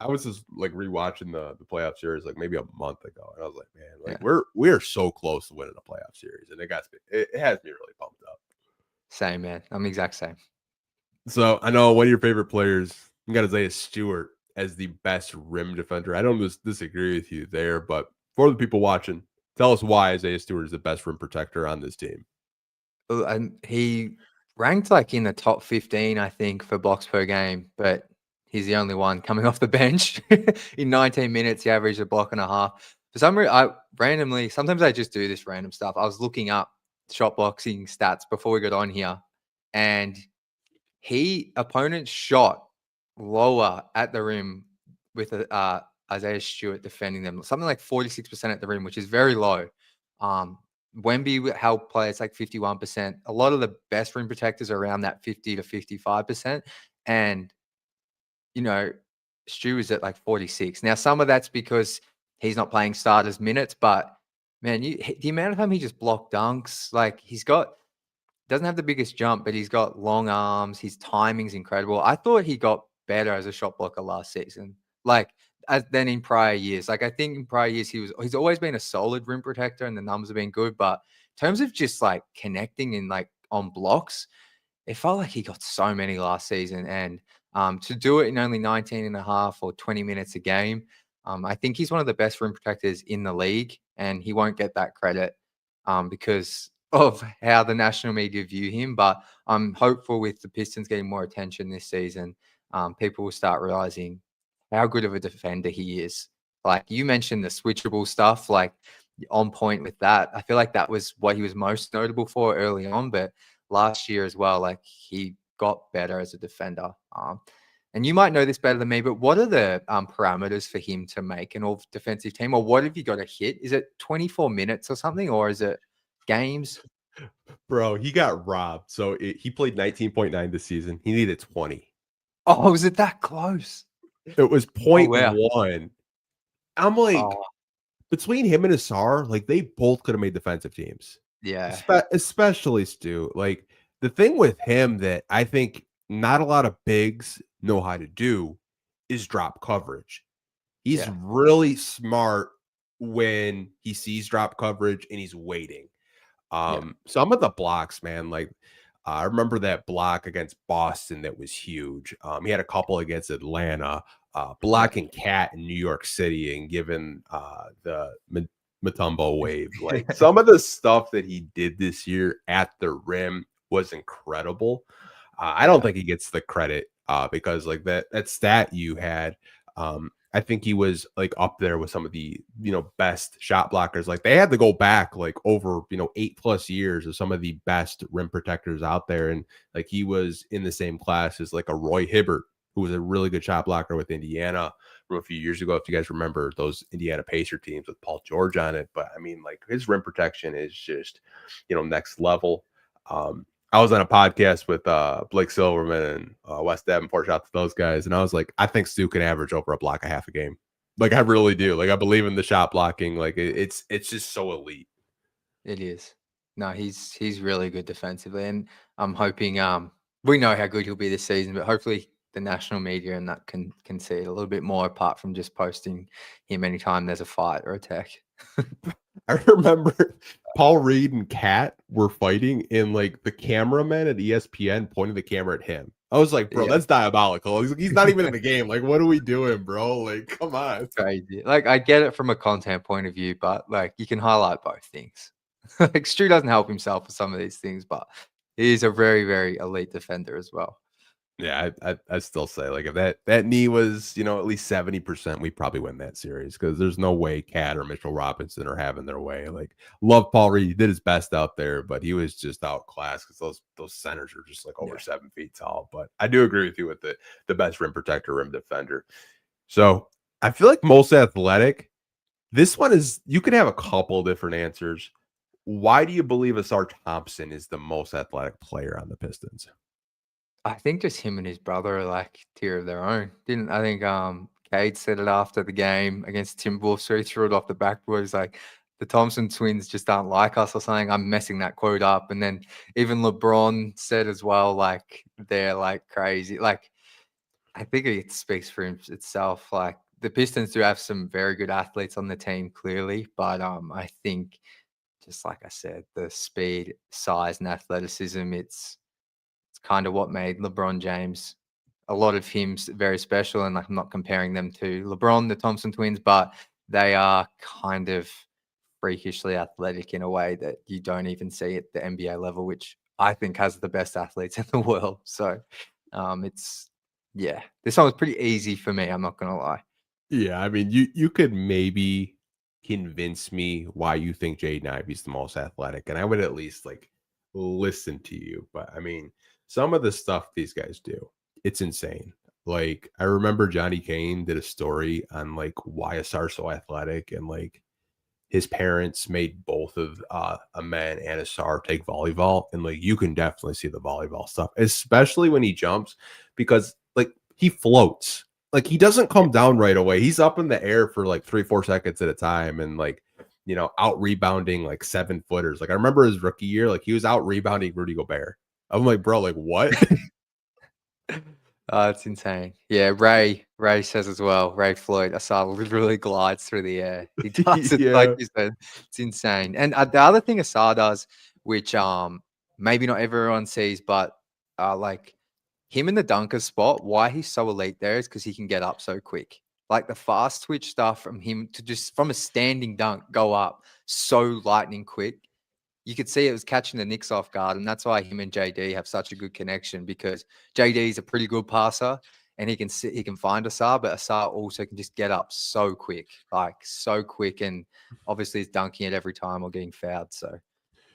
I was just like rewatching the playoff series like maybe a month ago, and I was like, man, like we're so close to winning a playoff series, and it has me really pumped up. Same, man. I'm the exact same. So I know one of your favorite players, you got Isaiah Stewart as the best rim defender. I don't disagree with you there, but for the people watching, tell us why Isaiah Stewart is the best rim protector on this team. And he ranked like in the top 15, I think, for blocks per game, but he's the only one coming off the bench. In 19 minutes, he averaged a block and a half. For some reason, I randomly, sometimes I just do this random stuff. I was looking up shot boxing stats before we got on here, and opponents shot lower at the rim with Isaiah Stewart defending them, something like 46% at the rim, which is very low. Wemby helped players like 51%. A lot of the best rim protectors are around that 50 to 55%. And, you know, Stu is at like 46. Now, some of that's because he's not playing starters minutes, but man, the amount of time he just blocked dunks, like doesn't have the biggest jump, but he's got long arms. His timing's incredible. I thought he got better as a shot blocker last season, like than in prior years. Like I think in prior years he's always been a solid rim protector and the numbers have been good, but in terms of just like connecting and like on blocks, it felt like he got so many last season. And to do it in only 19 and a half or 20 minutes a game, I think he's one of the best rim protectors in the league, and he won't get that credit because of how the national media view him. But I'm hopeful with the Pistons getting more attention this season, people will start realizing how good of a defender he is. Like you mentioned the switchable stuff, like on point with that. I feel like that was what he was most notable for early on, but last year as well, like he got better as a defender. And you might know this better than me, but what are the parameters for him to make an all defensive team, or what have you got to hit? Is it 24 minutes or something, or is it games? Bro, he got robbed. So he played 19.9 this season. He needed 20. Oh, is it that close? It was Oh, point wow. 0.1. I'm like, Oh, between him and Ausar, like they both could have made defensive teams. yeah. Especially Stu. Like the thing with him that I think not a lot of bigs know how to do is drop coverage. He's Yeah. really smart when he sees drop coverage and he's waiting. Yeah. Some of the blocks, man, like I remember that block against Boston that was huge. He had a couple against Atlanta, Yeah. blocking Cat in New York City and giving the Matumbo wave. Like some of the stuff that he did this year at the rim was incredible. I don't Yeah. think he gets the credit because like that stat you had. I think he was like up there with some of the best shot blockers. Like they had to go back like over 8+ years of some of the best rim protectors out there, and like he was in the same class as like a Roy Hibbert, who was a really good shot blocker with Indiana from a few years ago. If you guys remember those Indiana Pacer teams with Paul George on it, but I mean like his rim protection is just next level. I was on a podcast with Blake Silverman and Wes Davenport. Shout out to those guys. And I was like, I think Stu can average over a block a half a game. Like I really do. Like I believe in the shot blocking. Like it's just so elite. It is. No, he's really good defensively, and I'm hoping we know how good he'll be this season, but hopefully the national media and that can see it a little bit more apart from just posting him anytime there's a fight or a tech. I remember Paul Reed and Kat were fighting, and like the cameraman at ESPN pointed the camera at him. I was like, bro, Yeah, that's diabolical. He's not even in the game. Like, what are we doing, bro? Like, come on. crazy. Like I get it from a content point of view, but like you can highlight both things. Like Stu doesn't help himself with some of these things, but he is a very, very elite defender as well. Yeah, I still say like if that knee was at least 70%, we probably win that series because there's no way Cat or Mitchell Robinson are having their way. Like love Paul Reed, he did his best out there, but he was just outclassed because those centers are just like over Yeah. 7 feet tall. But I do agree with you with the best rim protector, rim defender. So I feel like most athletic. This one is you could have a couple different answers. Why do you believe Ausar Thompson is the most athletic player on the Pistons? I think just him and his brother are like tier of their own. Didn't I think Cade said it after the game against Timberwolves, so he threw it off the backboard. He's like, the Thompson twins just aren't like us or something. I'm messing that quote up. And then even LeBron said as well, like they're like crazy. Like I think it speaks for itself. Like the Pistons do have some very good athletes on the team, clearly, but I think just like I said, the speed, size, and athleticism, it's kind of what made LeBron James, a lot of him very special. And like, I'm not comparing them to LeBron, the Thompson twins, but they are kind of freakishly athletic in a way that you don't even see at the NBA level, which I think has the best athletes in the world. So it's, yeah, this one was pretty easy for me. I'm not going to lie. Yeah, I mean, you could maybe convince me why you think Jaden Ivey's the most athletic, and I would at least like listen to you. But I mean, some of the stuff these guys do, it's insane. Like I remember Johnny Kane did a story on like why Ausar so athletic, and like his parents made both of a man and Ausar take volleyball, and like you can definitely see the volleyball stuff, especially when he jumps, because like he floats. Like he doesn't come down right away. He's up in the air for like 3-4 seconds at a time, and like, you know, out rebounding like 7-footers. Like I remember his rookie year, like he was out rebounding Rudy Gobert. I'm like, bro, like what? Oh, it's insane. Yeah, Ray says as well. Ray Floyd, Ausar literally glides through the air. He does it like Yeah. you said. It's insane. And the other thing Ausar does, which maybe not everyone sees, but like him in the dunker spot, why he's so elite there is because he can get up so quick. Like the fast switch stuff from him to just from a standing dunk go up so lightning quick. You could see it was catching the Knicks off guard, and that's why him and JD have such a good connection, because JD is a pretty good passer and he can find Ausar, but Ausar also can just get up so quick, and obviously he's dunking it every time or getting fouled. So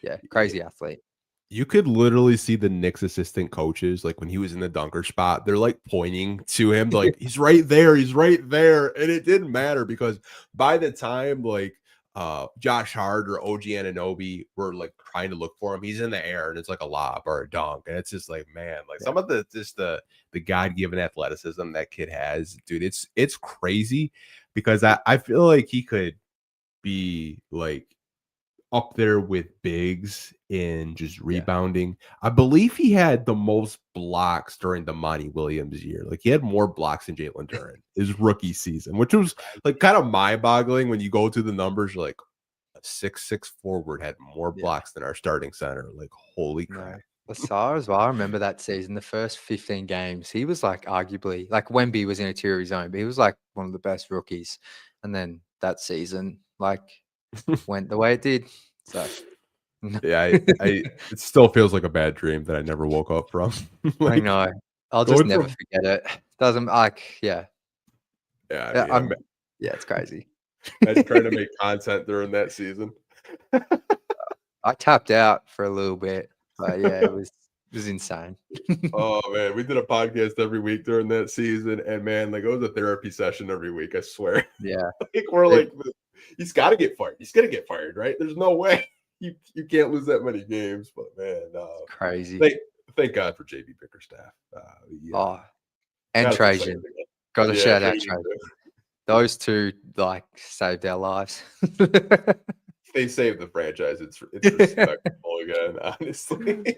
yeah, crazy athlete. You could literally see the Knicks assistant coaches, like when he was in the dunker spot, they're like pointing to him, like he's right there, and it didn't matter because by the time like Josh Hart or OG Anunoby were like trying to look for him, he's in the air and it's like a lob or a dunk, and it's just like, man, like some of the God-given athleticism that kid has, dude, it's crazy, because I feel like he could be like up there with Biggs in just rebounding. I believe he had the most blocks during the Monty Williams year. Like he had more blocks than Jalen Duren his rookie season, which was like kind of mind-boggling when you go through the numbers. You're like a 6'6" forward had more blocks than our starting center. Like holy crap. Ausar as well. I remember that season, the first 15 games, he was like arguably like Wemby was in a tier of his own, but he was like one of the best rookies. And then that season, like went the way it did. So yeah, it still feels like a bad dream that I never woke up from. I know. I'll just never forget it. Doesn't like, yeah. Yeah, I mean, yeah, it's crazy. I'm trying to make content during that season. I tapped out for a little bit, but yeah, it was insane. Oh man, we did a podcast every week during that season, and man, like it was a therapy session every week. I swear. Yeah, like we're like, he's got to get fired. He's gonna get fired, right? There's no way you can't lose that many games. But man, crazy. Thank God for JB Bickerstaff. Oh, and Trajan. Got to shout out Trajan. Those two like saved our lives. They saved the franchise. It's respectable again, honestly.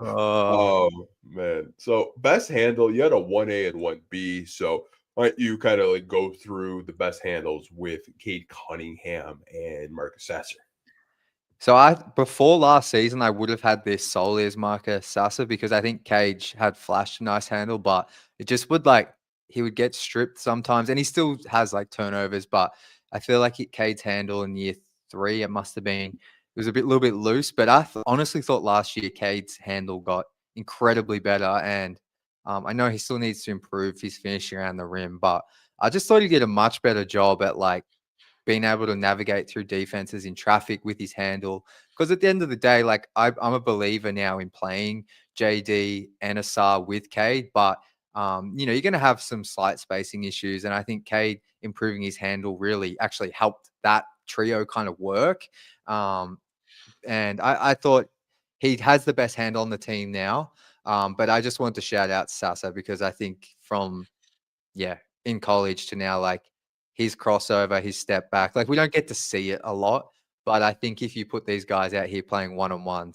Oh man. So best handle, you had a 1A and 1B. So why don't you kind of like go through the best handles with Cade Cunningham and Marcus Sasser? So before last season, I would have had this solely as Marcus Sasser, because I think Cage had flashed a nice handle, but it just would like he would get stripped sometimes, and he still has like turnovers. But I feel like Cade's handle in year 3, it must have been, it was a little bit loose. But I honestly thought last year Cade's handle got incredibly better, and I know he still needs to improve his finishing around the rim, but I just thought he'd get a much better job at like being able to navigate through defenses in traffic with his handle. Because at the end of the day, like I'm a believer now in playing JD and Ausar with Cade, but you know, you're going to have some slight spacing issues, and I think Cade improving his handle really actually helped that trio kind of work. And I thought he has the best handle on the team now. But I just want to shout out Sasser, because I think from in college to now, like his crossover, his step back, like we don't get to see it a lot. But I think if you put these guys out here playing one-on-one,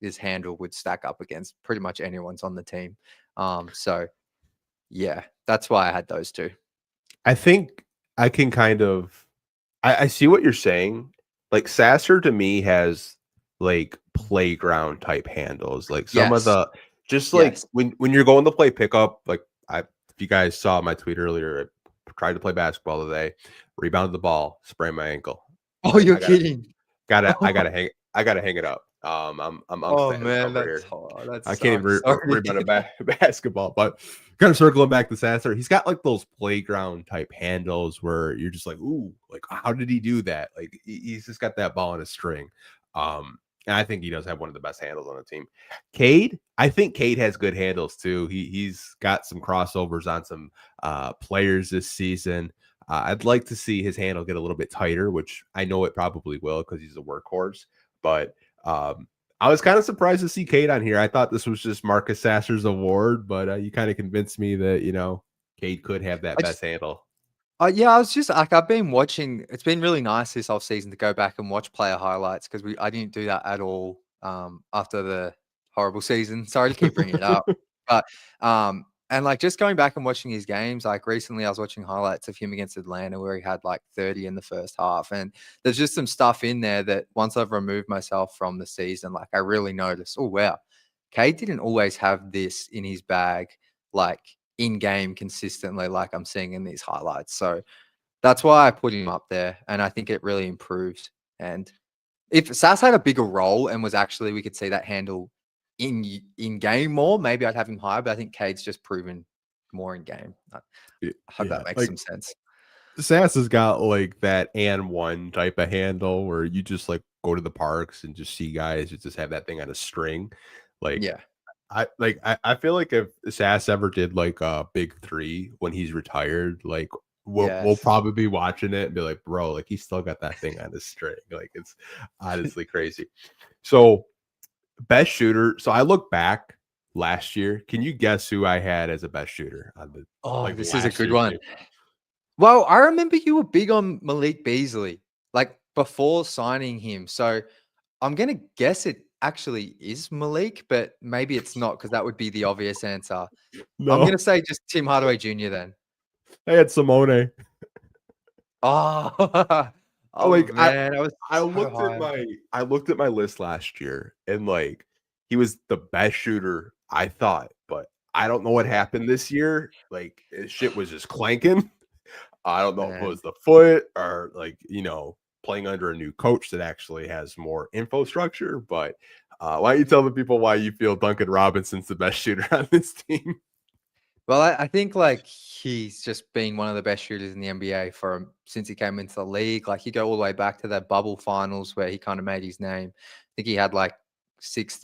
his handle would stack up against pretty much anyone's on the team. So yeah, that's why I had those two. I think I can kind of I see what you're saying. Like Sasser to me has like playground type handles. Like some of the Just like Yes. when you're going to play pickup, like if you guys saw my tweet earlier, I tried to play basketball today, rebounded the ball, sprained my ankle. Oh, Like you're kidding. I gotta hang it up. I'm Oh unstanding man, over here. that I can't even sucks. Sorry to rebound a hear that. basketball, but kind of circling back to Sasser, he's got like those playground type handles where you're just like, ooh, like how did he do that? Like he's just got that ball in a string. And I think he does have one of the best handles on the team. Cade, I think Cade has good handles too. He's got some crossovers on some players this season. I'd like to see his handle get a little bit tighter, which I know it probably will because he's a workhorse. But I was kind of surprised to see Cade on here. I thought this was just Marcus Sasser's award, but you kind of convinced me that, Cade could have that I best just handle. yeah, I was just like I've been watching. It's been really nice this off season to go back and watch player highlights because I didn't do that at all after the horrible season. Sorry to keep bringing it up, but and like just going back and watching his games. Like recently, I was watching highlights of him against Atlanta where he had like 30 in the first half, and there's just some stuff in there that once I've removed myself from the season, like I really noticed. Oh wow, Cade didn't always have this in his bag, like in game consistently, like I'm seeing in these highlights. So that's why I put him up there, and I think it really improved. And if Sass had a bigger role and was actually, we could see that handle in game more, maybe I'd have him higher. But I think Cade's just proven more in game. I hope Yeah, that makes like some sense. Sass has got like that and one type of handle where you just like go to the parks and just see guys who just have that thing on a string. Like Yeah. I feel like if Sass ever did like a big three when he's retired, like we'll Yes. probably be watching it and be like, bro, like he's still got that thing on his string. Like it's honestly crazy. So best shooter. So I look back last year. Can you guess who I had as a best shooter on the Oh, like this is a last good year's one. team? Well, I remember you were big on Malik Beasley, like before signing him. So I'm gonna guess it actually is Malik, but maybe it's not because that would be the obvious answer. I'm No, gonna say just Tim Hardaway Jr. then. I had Simone. Oh, oh Like man, I was so high. I looked at my list last year and like he was the best shooter I thought, but I don't know what happened this year. Like his shit was just clanking. I don't know if it Man. was the foot or like, playing under a new coach that actually has more infrastructure. But why don't you tell the people why you feel Duncan Robinson's the best shooter on this team? Well, I think like he's just been one of the best shooters in the NBA since he came into the league. Like you go all the way back to that bubble finals where he kind of made his name. I think he had like six.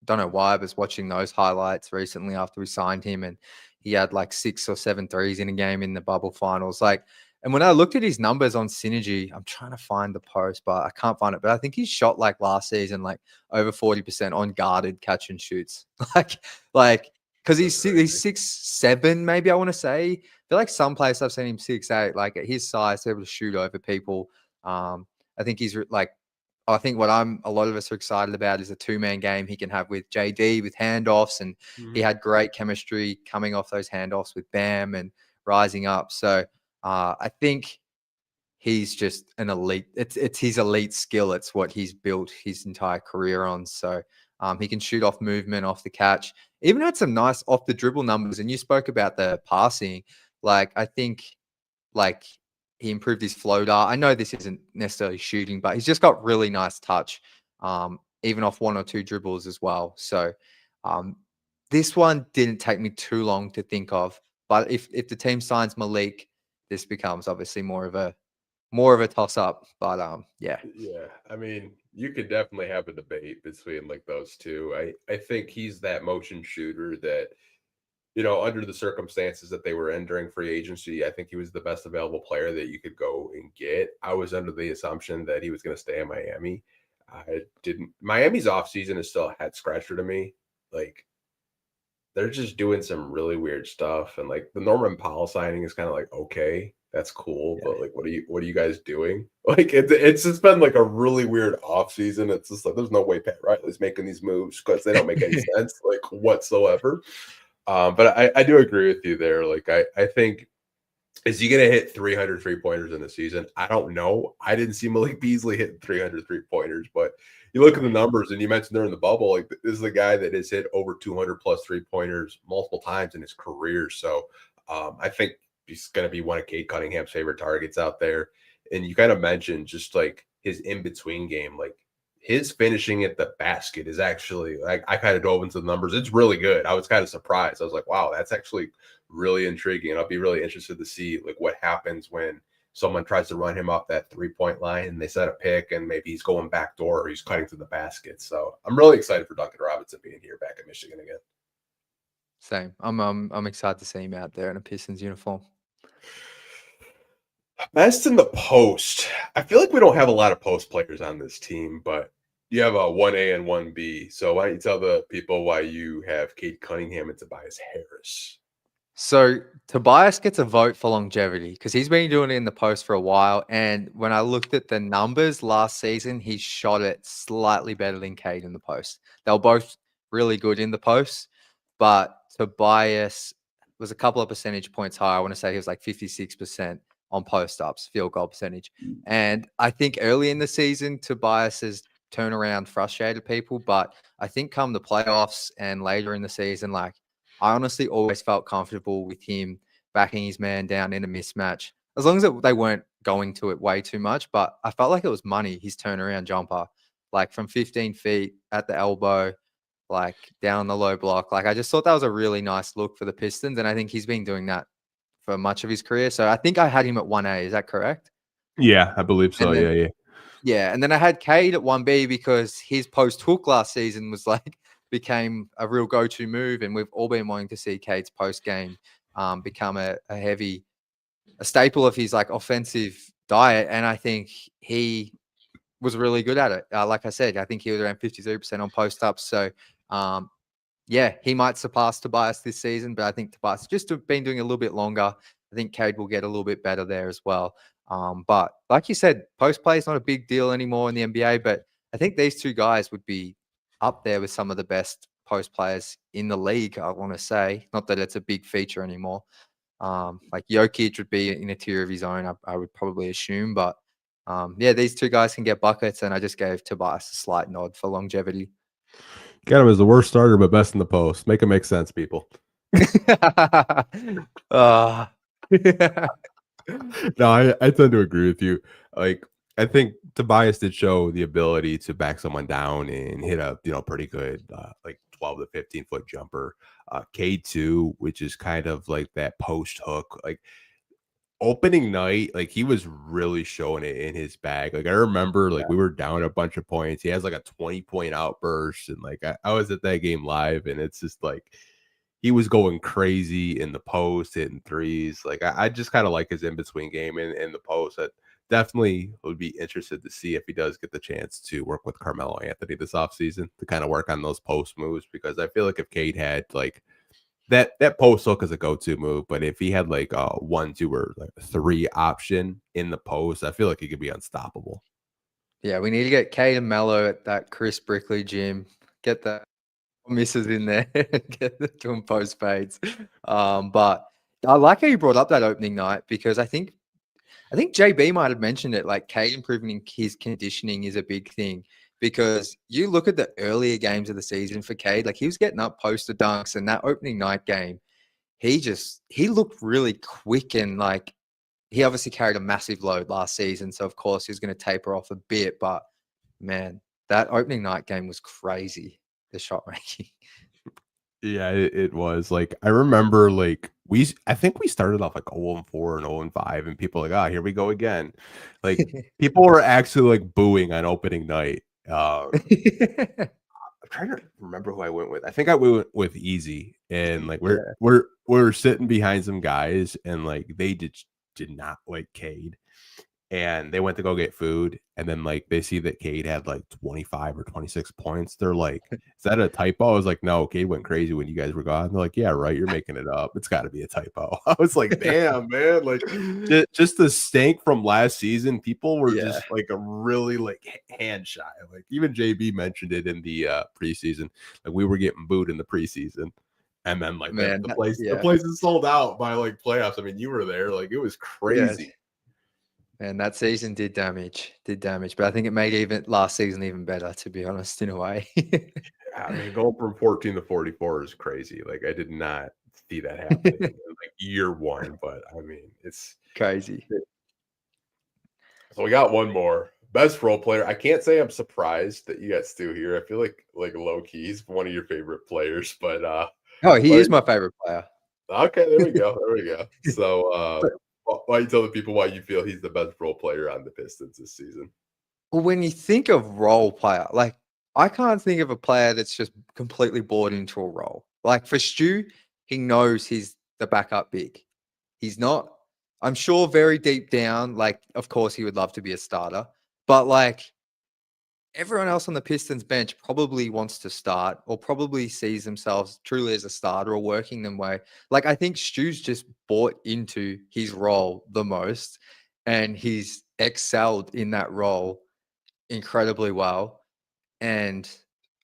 Don't know why, I was watching those highlights recently after we signed him, and he had like 6 or 7 threes in a game in the bubble finals. Like, and when I looked at his numbers on Synergy, I'm trying to find the post, but I can't find it. But I think he shot like last season, like over 40% on guarded catch and shoots. like because That's he's crazy. 6'7", maybe I want to say. I feel like some place I've seen him 6'8", like at his size, able to shoot over people. I think I think what a lot of us are excited about is a two-man game he can have with JD with handoffs, and he Mhm. had great chemistry coming off those handoffs with Bam and rising up. So I think he's just an elite. It's his elite skill. It's what he's built his entire career on. So he can shoot off movement, off the catch. Even had some nice off the dribble numbers. And you spoke about the passing. Like I think like he improved his flow dart. I know this isn't necessarily shooting, but he's just got really nice touch, even off one or two dribbles as well. So um, this one didn't take me too long to think of. But if the team signs Malik, this becomes obviously more of a toss up. But yeah, Yeah, I mean, you could definitely have a debate between like those two. I think he's that motion shooter that, under the circumstances that they were in during free agency, I think he was the best available player that you could go and get. I was under the assumption that he was going to stay in Miami. I didn't. Miami's offseason is still a head scratcher to me. Like they're just doing some really weird stuff, and like the Norman Powell signing is kind of like okay, that's cool, yeah, but like what are you guys doing? Like it's just been like a really weird off season. It's just like there's no way Pat Riley's making these moves because they don't make any sense like whatsoever. But I do agree with you there. Like I think Is he going to hit 300 3-pointers in the season? I don't know. I didn't see Malik Beasley hitting 300 3-pointers, but you look at the numbers, and you mentioned during the bubble, like this is the guy that has hit over 200 plus 3-pointers multiple times in his career. So I think he's going to be one of Cade Cunningham's favorite targets out there. And you kind of mentioned just like his in-between game, like his finishing at the basket is actually, like, I kind of dove into the numbers. It's really good. I was kind of surprised. I was like, wow, that's actually really intriguing. And I'll be really interested to see like what happens when someone tries to run him off that 3-point line and they set a pick and maybe he's going back door or he's cutting to the basket. So I'm really excited for Duncan Robinson being here back in Michigan again. Same. I'm excited to see him out there in a Pistons uniform. Best in the post. I feel like we don't have a lot of post players on this team, but you have a 1A and 1B. So why don't you tell the people why you have Cade Cunningham and Tobias Harris? So Tobias gets a vote for longevity because he's been doing it in the post for a while. And when I looked at the numbers last season, he shot it slightly better than Cade in the post. They were both really good in the post, but Tobias was a couple of percentage points higher. I want to say he was like 56% on post-ups, field goal percentage. And I think early in the season, Tobias's turnaround frustrated people. But I think come the playoffs and later in the season, like, I honestly always felt comfortable with him backing his man down in a mismatch, as long as they weren't going to it way too much. But I felt like it was money, his turnaround jumper, like from 15 feet at the elbow, like down the low block. Like I just thought that was a really nice look for the Pistons. And I think he's been doing that for much of his career. So I think I had him at 1A. Is that correct? Yeah, I believe so. Then, yeah. And then I had Cade at 1B because his post hook last season was like, became a real go-to move, and we've all been wanting to see Cade's post game become a staple of his like offensive diet, and I think he was really good at it. Like I said, I think he was around 53% on post ups. So yeah, he might surpass Tobias this season, but I think Tobias just been doing a little bit longer. I think Cade will get a little bit better there as well. But like you said, post play is not a big deal anymore in the NBA, but I think these two guys would be up there with some of the best post players in the league, I want to say. Not that it's a big feature anymore. Like Jokic would be in a tier of his own, I would probably assume. But yeah, these two guys can get buckets, and I just gave Tobias a slight nod for longevity. Got him as the worst starter, but best in the post. Make it make sense, people. uh, No, I tend to agree with you. Like, I think Tobias did show the ability to back someone down and hit a pretty good like 12 to 15-foot jumper. K2, which is kind of like that post hook, like opening night, like he was really showing it in his bag. Like I remember, like we were down a bunch of points. He has like a 20-point outburst, and like I was at that game live, and it's just like he was going crazy in the post, hitting threes. Like I just kind of like his in-between game in the post. I definitely would be interested to see if he does get the chance to work with Carmelo Anthony this offseason to kind of work on those post moves, because I feel like if Cade had like that post hook is a go-to move, but if he had like a 1, 2, or like 3 option in the post, I feel like he could be unstoppable. Yeah, we need to get Cade and Mello at that Chris Brickley gym. Get the misses in there. Get them doing post fades. But I like how you brought up that opening night, because I think JB might have mentioned it. Like Cade improving his conditioning is a big thing, because you look at the earlier games of the season for Cade, like he was getting up poster dunks, and that opening night game, he looked really quick, and like he obviously carried a massive load last season. So of course he was going to taper off a bit, but man, that opening night game was crazy. The shot making. Yeah, it was. Like I remember, like I think we started off like 0-4 and 0-5, and people were like, here we go again. Like people were actually like booing on opening night. I'm trying to remember who I went with. I think I went with Easy, and like we're sitting behind some guys, and like they did not like Cade. And they went to go get food, and then like they see that Cade had like 25 or 26 points. They're like, "Is that a typo?" I was like, "No, Cade went crazy when you guys were gone." They're like, "Yeah, right. You're making it up. It's got to be a typo." I was like, "Damn, man!" Like just the stank from last season. People were just like a really like hand shy. Like even JB mentioned it in the preseason. Like we were getting booed in the preseason. And then like Man, the that the yeah. place is sold out by like playoffs. I mean, you were there, like it was Yeah. crazy. And that season did damage, but I think it made even last season even better, to be honest, in a way. I mean, going from 14 to 44 is crazy. Like I did not see that happening in like year one, but I mean, it's Crazy. so we got one more. Best role player. I can't say I'm surprised that you got Stu here. I feel like low key he's one of your favorite players, but Oh, he like, is my favorite player. okay, there we go. There we go. So But why you tell the people why you feel he's the best role player on the Pistons this season? well, when you think of role player, like I can't think of a player that's just completely bought into a role. Like for Stu, he knows he's the backup big. He's not, I'm sure very deep down, like, of course, he would love to be a starter, but like everyone else on the Pistons bench probably wants to start or probably sees themselves truly as a starter or working them way. Like, I think Stu's just bought into his role the most and he's excelled in that role incredibly well. And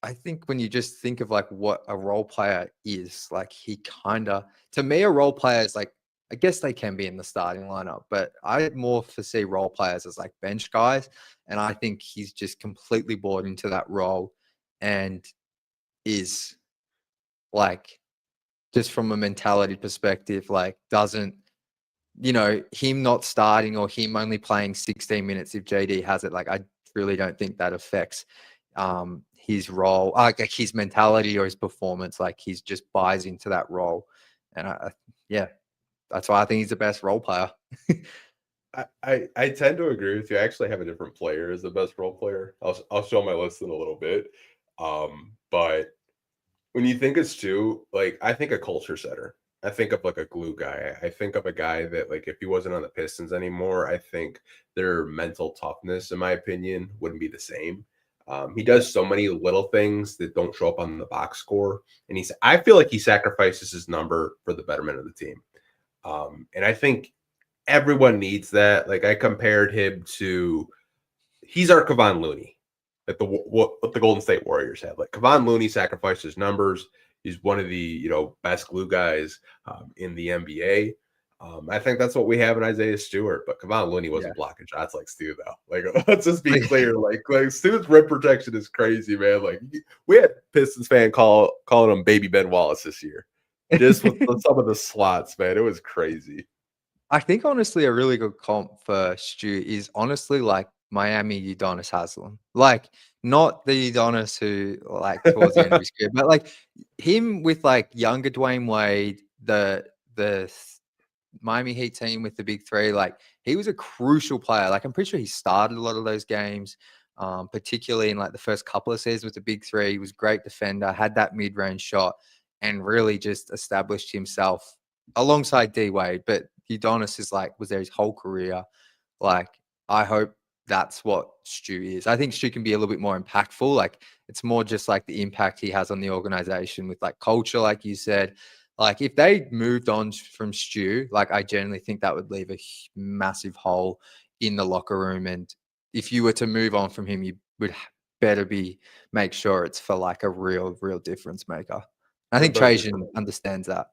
I think when you just think of like what a role player is, like he kind of, to me, a role player is like, I guess they can be in the starting lineup, but I more foresee role players as like bench guys. And I think he's just completely bought into that role and is like, just from a mentality perspective, like doesn't, him not starting or him only playing 16 minutes if JD has it, like I really don't think that affects his role, like his mentality or his performance. Like he's just buys into that role. And yeah, that's why I think he's the best role player. I tend to agree with you. I actually have a different player as the best role player. I'll show my list in a little bit. But when you think of Stu, like I think a culture setter. I think of like a glue guy. I think of a guy that like if he wasn't on the Pistons anymore, I think their mental toughness, in my opinion, wouldn't be the same. He Yeah. does so many little things that don't show up on the box score, and I feel like he sacrifices his number for the betterment of the team. And I think everyone needs that. Like I compared him to, he's our Kevon Looney, like what the Golden State Warriors had. Like Kevon Looney sacrificed his numbers. He's one of the best glue guys in the NBA. I think that's what we have in Isaiah Stewart, but Kevon Looney Yeah. wasn't blocking shots like Stu though. Like let's just be clear. Like Stu's rim protection is crazy, man. Like we had Pistons fan calling him Baby Ben Wallace this year, just with some of the slots, man. It was crazy. I think honestly, a really good comp for Stu is honestly like Miami Udonis Haslem. Like not the Udonis who like towards the end of his career, but like him with like younger Dwayne Wade, the Miami Heat team with the big three. Like he was a crucial player. Like I'm pretty sure he started a lot of those games, particularly in like the first couple of seasons with the big three. He was a great defender, had that mid-range shot, and really just established himself alongside D Wade. But Udonis is like was there his whole career. Like I hope that's what Stu is. I think Stu can be a little bit more impactful. Like it's more just like the impact he has on the organization with like culture, like you said. Like if they moved on from Stu, like I genuinely think that would leave a massive hole in the locker room. And if you were to move on from him, you would better make sure it's for like a real difference maker. I It think better be for, Trajan understands that.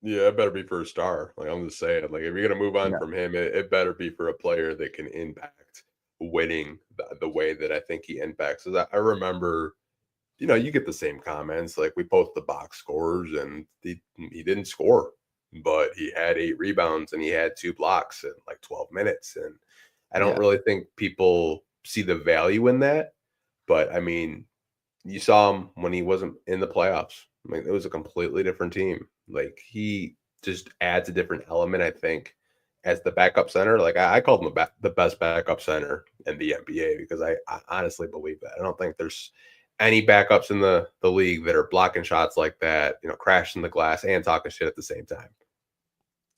yeah, it better be for a star. Like I'm just saying, like if you're gonna move on Yeah. from him, it better be for a player that can impact winning the way that I think he impacts. 'Cause I remember, you get the same comments. Like we post the box scores, and he didn't score, but he had 8 rebounds and he had 2 blocks in like 12 minutes. And I don't Yeah. really think people see the value in that. But I mean, you saw him when he wasn't in the playoffs. I mean, it was a completely different team. Like he just adds a different element, I think, as the backup center. Like I called him the best backup center in the NBA because I honestly believe that. I don't think there's any backups in the league that are blocking shots like that, crashing the glass and talking shit at the same time.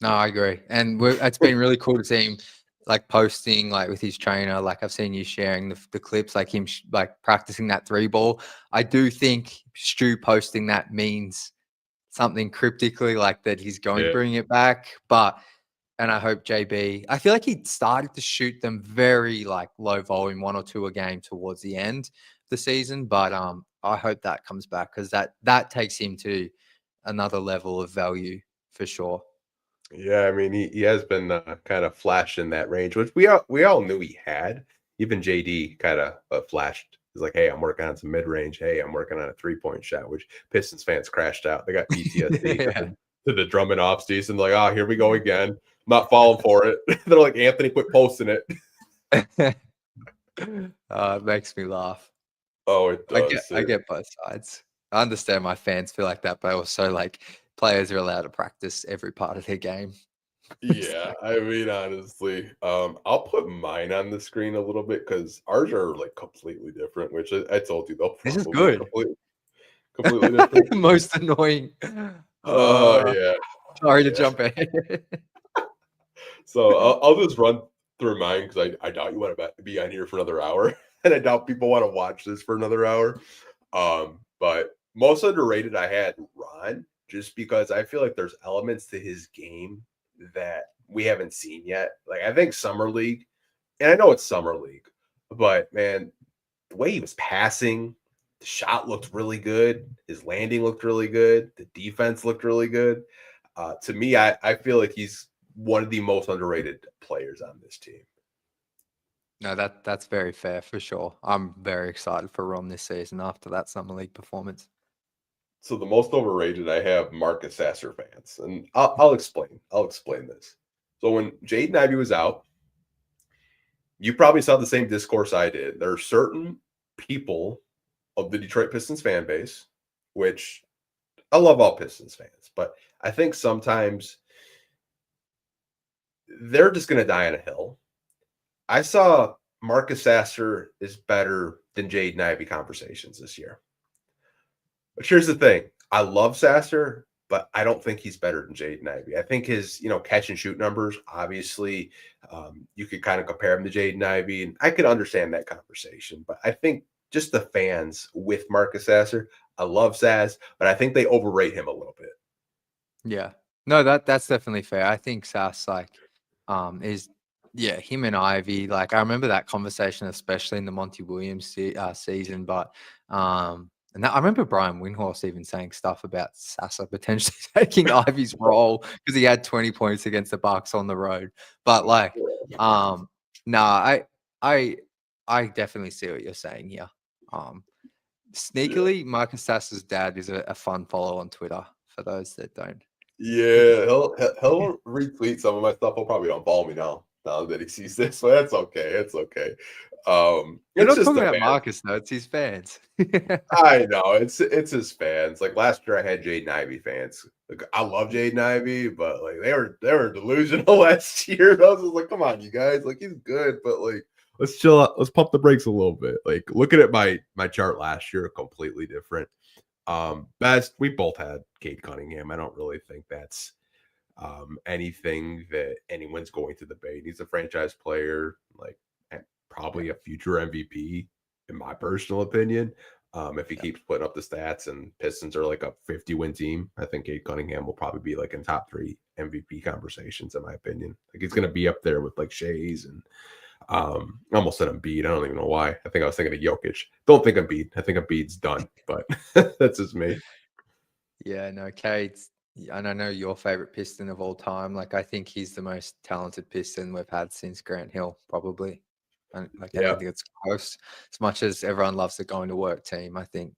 No, I agree. And it's been really cool to see him like posting like with his trainer. Like I've seen you sharing the clips, like him like practicing that three ball. I do think Stu posting that means something cryptically like that he's going to Yeah. bring it back. And I hope JB, I feel like he started to shoot them very like low volume, one or two a game towards the end of the season. But I hope that comes back because that takes him to another level of value for sure. Yeah, I mean he has been kind of flashed in that range, which we all knew he had. Even JD kind of flashed. He's like, "Hey, I'm working on some mid range. Hey, I'm working on a 3-point shot," which Pistons fans crashed out. They got PTSD Yeah. to the Drummond off season. Like, oh, here we go again. I'm not falling for it. They're like, Anthony, quit posting it. It makes me laugh. Oh, it I does. get both sides. I understand my fans feel like that, but also like players are allowed to practice every part of their game. Yeah, I mean, honestly, I'll put mine on the screen a little bit because ours are like completely different, which I told you they'll This is probably be good. completely different. Most annoying. Oh Uh, yeah, sorry to yeah. jump ahead. So I'll just run through mine because I doubt you want to be on here for another hour, and I doubt people want to watch this for another hour. But most underrated, I had Ron, just because I feel like there's elements to his game that we haven't seen yet. Like I think summer league, and I know it's summer league, but man, the way he was passing, the shot looked really good. His landing looked really good. The defense looked really good. To me, I feel like he's one of the most underrated players on this team. No, that's very fair for sure. I'm very excited for Ron this season after that summer league performance. So the most overrated, I have Marcus Sasser fans, and I'll explain. I'll explain this. So when Jaden Ivey was out, you probably saw the same discourse I did. There are certain people of the Detroit Pistons fan base, which I love all Pistons fans, but I think sometimes they're just going to die on a hill. I saw Marcus Sasser is better than Jaden Ivey conversations this year. But here's the thing. I love Sasser, but I don't think he's better than Jaden Ivey. I think his, catch and shoot numbers, obviously, you could kind of compare him to Jaden Ivey, and I could understand that conversation. But I think just the fans with Marcus Sasser, I love Sass, but I think they overrate him a little bit. Yeah. No, that's definitely fair. I think Sass is him and Ivy. Like I remember that conversation, especially in the Monty Williams season. But and I remember Brian Windhorst even saying stuff about Sasser potentially taking Ivy's role because he had 20 points against the Bucks on the road. But like, I definitely see what you're saying here. Sneakily, Marcus Sasser's dad is a fun follow on Twitter for those that don't. Yeah, he'll retweet some of my stuff. He'll probably unfollow me now that he sees this, but that's okay. It's okay. You're It's not just talking the about fans. Marcus, though. It's his fans. I know it's his fans. Like last year, I had Jaden Ivey fans. Like I love Jaden Ivey, but like they were delusional last year. I was just like, come on, you guys. Like he's good, but like let's chill out. Let's pump the brakes a little bit. Like looking at my chart last year, completely different. Best, we both had Cade Cunningham. I don't really think that's anything that anyone's going to debate. He's a franchise player, like probably a future MVP, in my personal opinion. If he keeps putting up the stats and Pistons are like a 50-win team, I think Cade Cunningham will probably be like in top 3 MVP conversations, in my opinion. Like he's going to be up there with like Shays and I almost said Embiid. I don't even know why. I think I was thinking of Jokic. Don't think Embiid. I think Embiid's done, but that's just me. Yeah, no, Cade's, and I know your favorite Piston of all time. Like, I think he's the most talented Piston we've had since Grant Hill, probably. And like, I Yeah. don't think it's close. As much as everyone loves the going to work team, I think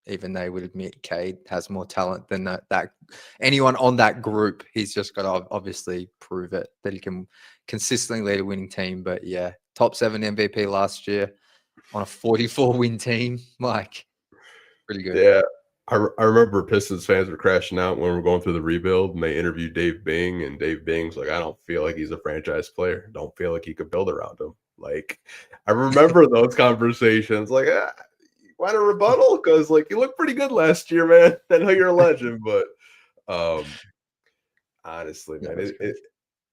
even they would admit Cade has more talent than that anyone on that group. He's just got to obviously prove it that he can consistently lead a winning team. But yeah, top 7 MVP last year on a 44-win team, like pretty good. Yeah. I remember Pistons fans were crashing out when we were going through the rebuild, and they interviewed Dave Bing, and Dave Bing's like, I don't feel like he's a franchise player. Don't feel like he could build around him. Like, I remember those conversations. Like, want a rebuttal? Because like you looked pretty good last year, man. I know you're a legend, but honestly, man,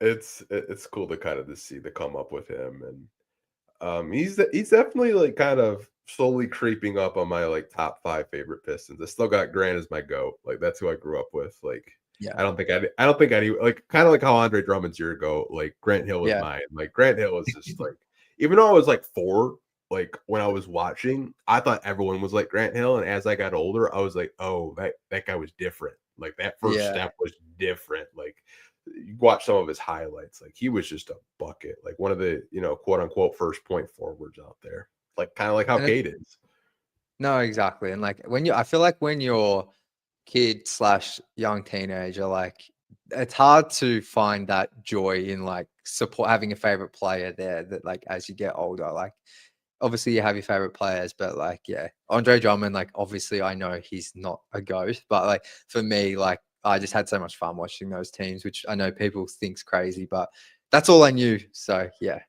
it's cool to kind of just see the come up with him, and he's definitely like kind of slowly creeping up on my like top 5 favorite Pistons. I still got Grant as my GOAT. Like that's who I grew up with. Like Yeah. I don't think any like kind of like how Andre Drummond's your GOAT. Like Grant Hill was mine. Like Grant Hill was just like even though I was like 4, like when I was watching, I thought everyone was like Grant Hill, and as I got older, I was like, oh, that guy was different. Like that first Yeah. step was different. Like you watch some of his highlights, like he was just a bucket, like one of the, quote unquote first point forwards out there. Like kind of like how And Cade is. no, exactly. And like I feel like when you're kid slash young teenager, like it's hard to find that joy in like support having a favorite player there that like as you get older, like obviously you have your favorite players, but like, yeah, Andre Drummond, like obviously I know he's not a GOAT, but like for me, like I just had so much fun watching those teams, which I know people think's crazy, but that's all I knew. So yeah.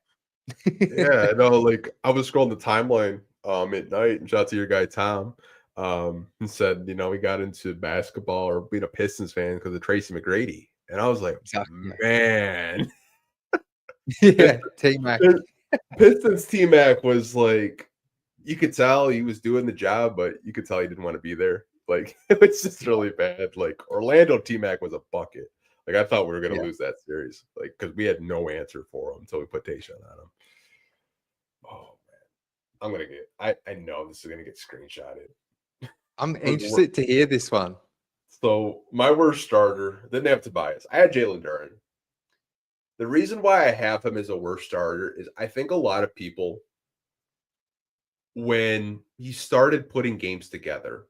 Yeah, no, like I was scrolling the timeline at night and shout out to your guy Tom. And said, we got into basketball or being a Pistons fan because of Tracy McGrady. And I was like, Exactly. man, Yeah. T-Mac. Pistons T Mac was like, you could tell he was doing the job, but you could tell he didn't want to be there. Like it was just really bad. Like Orlando T Mac was a bucket. Like I thought we were gonna Yeah. lose that series, like because we had no answer for him until we put Tayshaun on him. Oh man, I'm gonna get. I know this is gonna get screenshotted. I'm interested to hear this one. So my worst starter didn't have Tobias. I had Jalen Duren. The reason why I have him as a worst starter is I think a lot of people, when he started putting games together,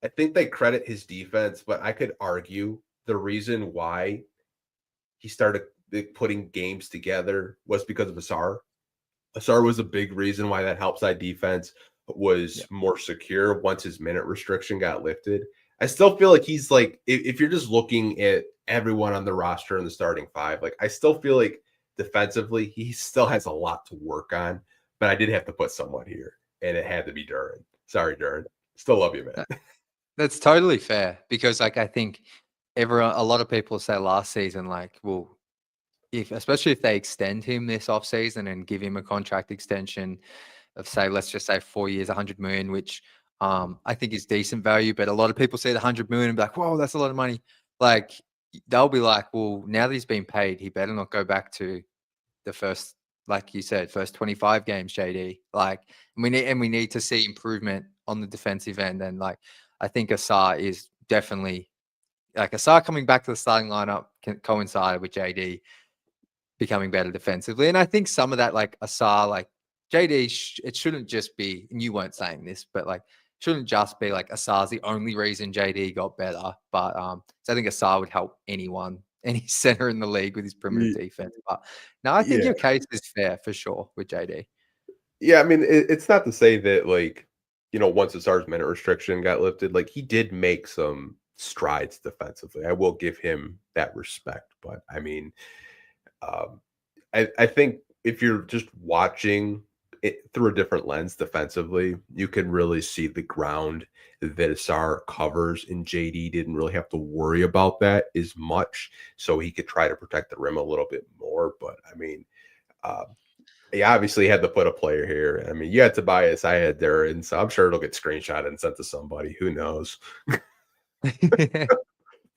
I think they credit his defense, but I could argue the reason why he started putting games together was because of Ausar. Ausar was a big reason why that help side defense was more secure once his minute restriction got lifted. I still feel like he's like, if you're just looking at everyone on the roster in the starting five, like I still feel like defensively, he still has a lot to work on, but I did have to put someone here and it had to be Duren. Sorry, Duren. Still love you, man. That's totally fair because like I think a lot of people say last season, like, well, especially if they extend him this offseason and give him a contract extension of say, let's just say 4 years, 100 million, which I think is decent value. But a lot of people see the 100 million and be like, whoa, that's a lot of money. Like they'll be like, well, now that he's been paid, he better not go back to the first, like you said, first 25 games, JD. Like we need to see improvement on the defensive end. And like I think Ausar is definitely like Ausar coming back to the starting lineup coincided with JD becoming better defensively. And I think some of that, like Ausar, like JD, it shouldn't just be, and you weren't saying this, but like, shouldn't just be like Asar's the only reason JD got better. But so I think Ausar would help anyone, any center in the league with his perimeter defense. But no, I think Yeah. your case is fair for sure with JD. Yeah, I mean, it's not to say that like, once Asar's minute restriction got lifted, like he did make some strides defensively. I will give him that respect. But I mean, um, I think if you're just watching it through a different lens defensively, you can really see the ground that Ausar covers, and JD didn't really have to worry about that as much, so he could try to protect the rim a little bit more. But I mean, uh, he obviously had to put a player here. I mean, you had Tobias, I had Duren, so I'm sure it'll get screenshotted and sent to somebody. Who knows?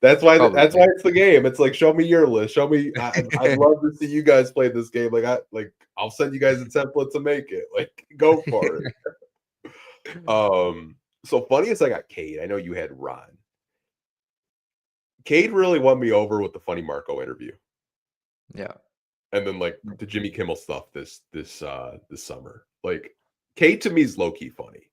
That's why Probably. it's the game. It's like, show me your list. Show me. I'd love to see you guys play this game. I'll send you guys a template to make it. Like, go for it. So funny as I got Cade. I know you had Ron. Cade really won me over with the Funny Marco interview. Yeah. And then like the Jimmy Kimmel stuff this summer. Like Cade to me is low key funny.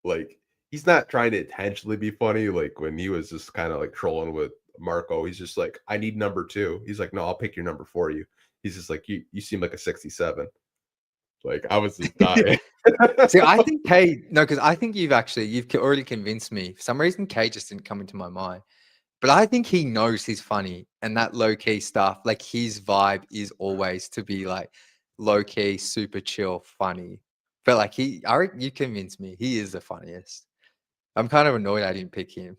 Like he's not trying to intentionally be funny. Like when he was just kind of like trolling with Marco, he's just like, I need number 2. He's like, no, I'll pick your number for you. He's just like, you seem like a 67. Like I was just dying. See, I think Cade, no, because I think you've already convinced me. For some reason, Cade just didn't come into my mind. But I think he knows he's funny and that low key stuff, like his vibe is always to be like low key, super chill, funny. But like you convinced me. He is the funniest. I'm kind of annoyed I didn't pick him.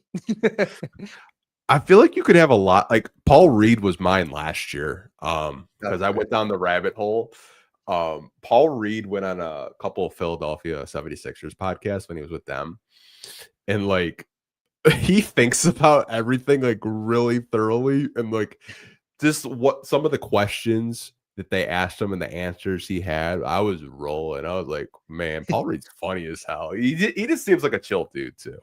I feel like you could have a lot. Like Paul Reed was mine last year. Because I went down the rabbit hole. Paul Reed went on a couple of Philadelphia 76ers podcasts when he was with them. And like he thinks about everything like really thoroughly, and like just what some of the questions that they asked him and the answers he had, I was rolling. I was like, man, Paul Reed's funny as hell. He just seems like a chill dude too.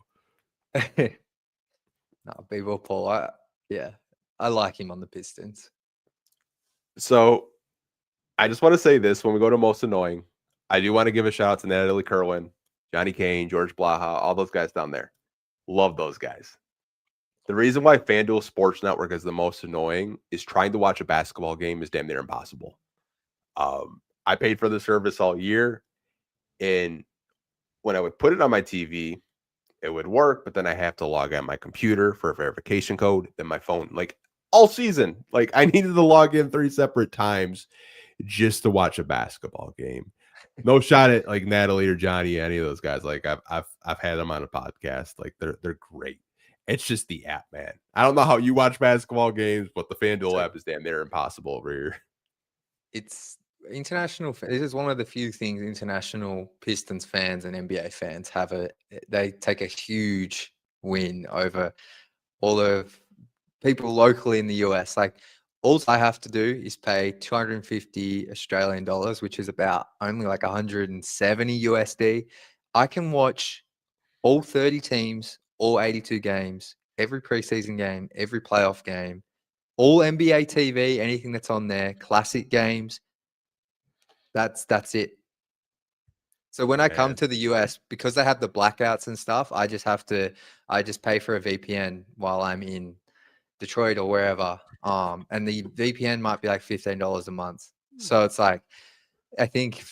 No, B-ball Paul. I like him on the Pistons. So I just want to say this when we go to most annoying. I do want to give a shout out to Natalie Kerwin, Johnny Kane, George Blaha, all those guys down there. Love those guys. The reason why FanDuel Sports Network is the most annoying is trying to watch a basketball game is damn near impossible. I paid for the service all year, and when I would put it on my TV, it would work, but then I have to log on my computer for a verification code, then my phone, like all season. Like I needed to log in 3 separate times just to watch a basketball game. No shot at like Natalie or Johnny, any of those guys. Like I've had them on a podcast. Like they're great. It's just the app, man. I don't know how you watch basketball games, but the FanDuel app is damn near impossible over here. It's international. This is one of the few things international Pistons fans and NBA fans they take a huge win over all of people locally in the US. Like all I have to do is pay 250 Australian dollars, which is about only like 170 USD. I can watch all 30 teams, all 82 games, every preseason game, every playoff game, all NBA TV, anything that's on there, classic games. That's it. So when I come to the US, because they have the blackouts and stuff, I just pay for a VPN while I'm in Detroit or wherever. And the VPN might be like $15 a month. So it's like, I think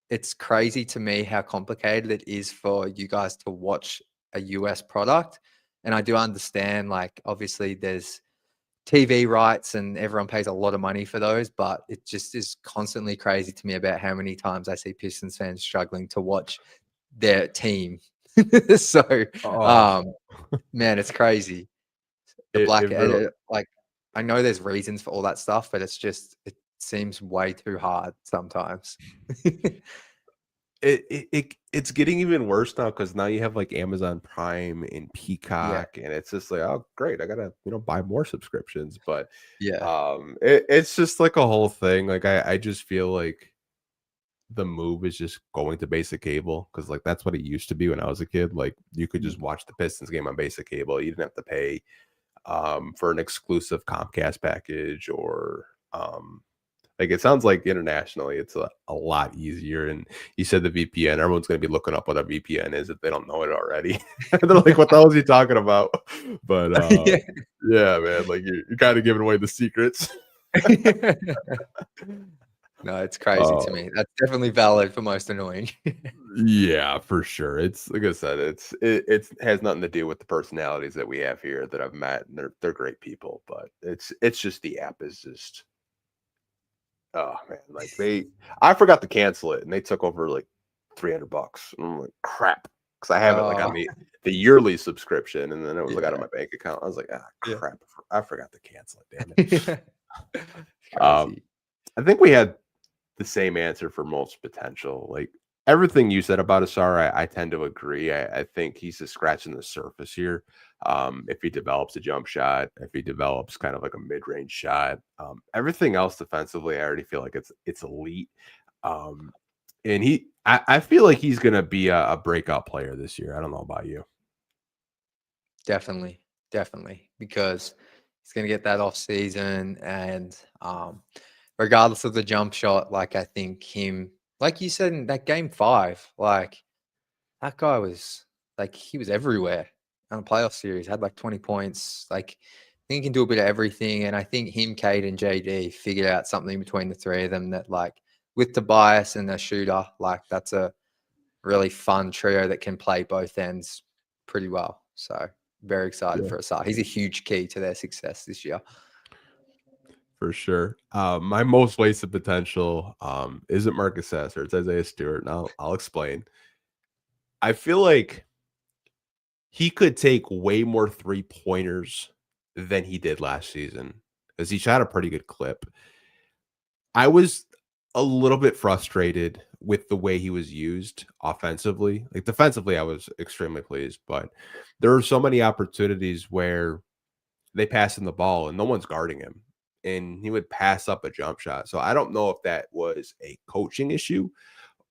it's crazy to me how complicated it is for you guys to watch a US product. And I do understand, like, obviously there's TV rights and everyone pays a lot of money for those, but it just is constantly crazy to me about how many times I see Pistons fans struggling to watch their team. So, man, it's crazy. Like, I know there's reasons for all that stuff, but it seems way too hard sometimes. It's getting even worse now because now you have like Amazon Prime and Peacock, and it's just like, oh great, I gotta buy more subscriptions. But it's just like a whole thing. Like I just feel like the move is just going to basic cable because like that's what it used to be when I was a kid. Like you could just watch the Pistons game on basic cable. You didn't have to pay for an exclusive Comcast package or like it sounds like internationally it's a lot easier. And you said the VPN, everyone's going to be looking up what a VPN is if they don't know it already. They're like, what the hell is he talking about? But yeah, man, like you're kind of giving away the secrets. No, it's crazy to me. That's definitely valid for most annoying. Yeah, for sure. It's like I said, it has nothing to do with the personalities that we have here that I've met, and they're great people. But it's just the app is just. Oh man, like I forgot to cancel it, and they took over like $300. And I'm like, crap, because I have it like on the yearly subscription, and then it was like out of my bank account. I was like, crap, I forgot to cancel it. Damn it. I think we had the same answer for most potential. Like everything you said about Ausar, I tend to agree. I think he's just scratching the surface here. If he develops a jump shot, if he develops kind of like a mid-range shot, everything else defensively, I already feel like it's elite. And I feel like he's gonna be a breakout player this year. I don't know about you. Definitely, because he's gonna get that off season, and regardless of the jump shot, like I think him, like you said in that game 5, like that guy was like he was everywhere on a playoff series, had like 20 points. Like I think he can do a bit of everything. And I think him, Cade, and JD figured out something between the three of them that like with Tobias and a shooter, like that's a really fun trio that can play both ends pretty well. So very excited for Ausar. He's a huge key to their success this year. For sure. My most wasted potential isn't Marcus Sasser. It's Isaiah Stewart. And I'll explain. I feel like he could take way more 3-pointers than he did last season because he shot a pretty good clip. I was a little bit frustrated with the way he was used offensively. Like defensively, I was extremely pleased, but there were so many opportunities where they pass him the ball and no one's guarding him, and he would pass up a jump shot. So I don't know if that was a coaching issue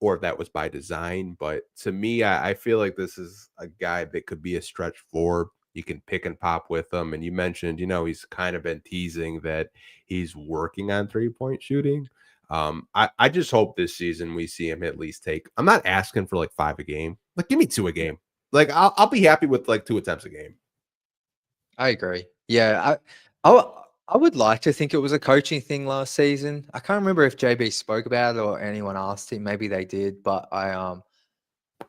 or if that was by design. But to me, I feel like this is a guy that could be a stretch 4. You can pick and pop with him. And you mentioned, he's kind of been teasing that he's working on 3-point shooting. I just hope this season we see him at least take. I'm not asking for like 5 a game. Like, give me 2 a game. Like, I'll be happy with like 2 attempts a game. I agree. Yeah, I would like to think it was a coaching thing last season. I can't remember if JB spoke about it or anyone asked him. Maybe they did, but I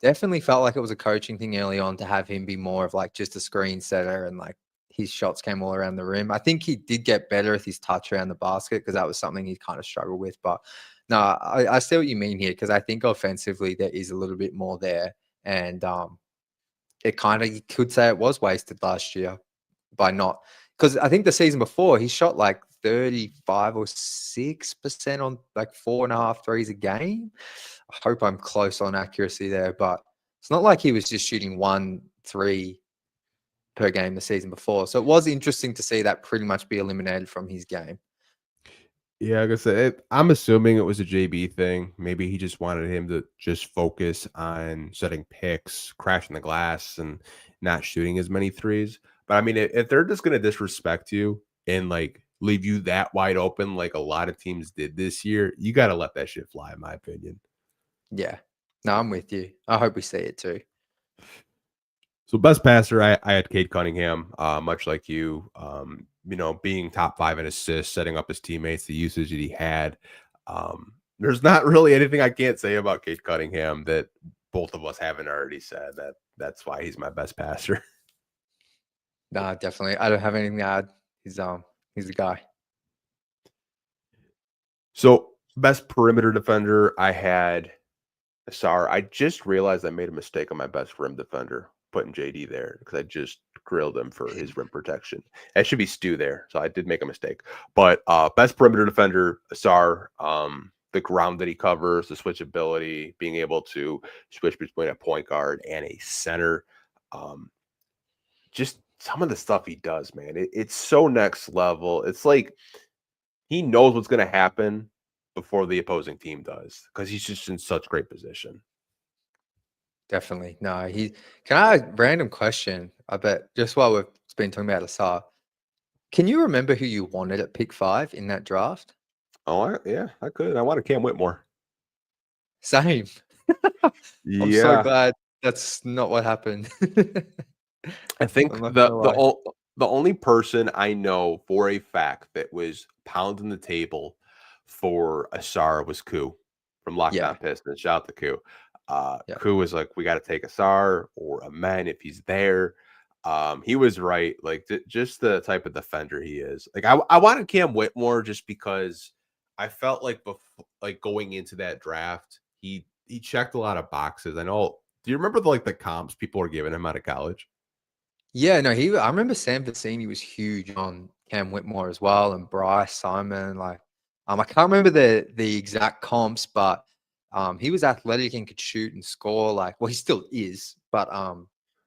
definitely felt like it was a coaching thing early on to have him be more of like just a screen setter and like his shots came all around the rim. I think he did get better with his touch around the basket because that was something he kind of struggled with. But no, I see what you mean here because I think offensively there is a little bit more there, and it kind of you could say it was wasted last year by not because I think the season before he shot like 35 or 6% on like 4.5 threes a game. I hope I'm close on accuracy there, but it's not like he was just shooting 1 3 per game the season before. So it was interesting to see that pretty much be eliminated from his game. Yeah, like I said, I'm assuming it was a JB thing. Maybe he just wanted him to just focus on setting picks, crashing the glass, and not shooting as many threes. But I mean, if they're just going to disrespect you and like leave you that wide open, like a lot of teams did this year, you got to let that shit fly, in my opinion. Yeah. No, I'm with you. I hope we see it too. So best passer, I had Cade Cunningham, much like you. Being top 5 in assists, setting up his teammates, the usage that he had. There's not really anything I can't say about Cade Cunningham that both of us haven't already said. That's why he's my best passer. Nah, definitely. I don't have anything to add. He's the guy. So best perimeter defender, I had Ausar. I just realized I made a mistake on my best rim defender, putting JD there because I just grilled him for his rim protection. That should be Stu there, so I did make a mistake. But best perimeter defender, Ausar. The ground that he covers, the switchability, being able to switch between a point guard and a center. Just some of the stuff he does, man. It's so next level. It's like he knows what's going to happen before the opposing team does because he's just in such great position. Definitely. No, can I random question? I bet just while we've been talking about Asar, can you remember who you wanted at pick 5 in that draft? Oh, yeah, I could. I wanted Cam Whitmore. Same. I'm so Yeah, glad that's not what happened. I think I'm not gonna lie. the only person I know for a fact that was pounding the table for Ausar was Koo from Locked Yeah. On Pistons. Shout out to Koo. Yeah. Koo was like, we got to take Ausar or a man if he's there. He was right. Like just the type of defender he is. Like I wanted Cam Whitmore just because I felt like before, like going into that draft, he checked a lot of boxes. I know. Do you remember the comps people were giving him out of college? Yeah, no, I remember Sam Vecini was huge on Cam Whitmore as well, and Bryce Simon. Like, I can't remember the exact comps, but he was athletic and could shoot and score. Like, well, he still is, but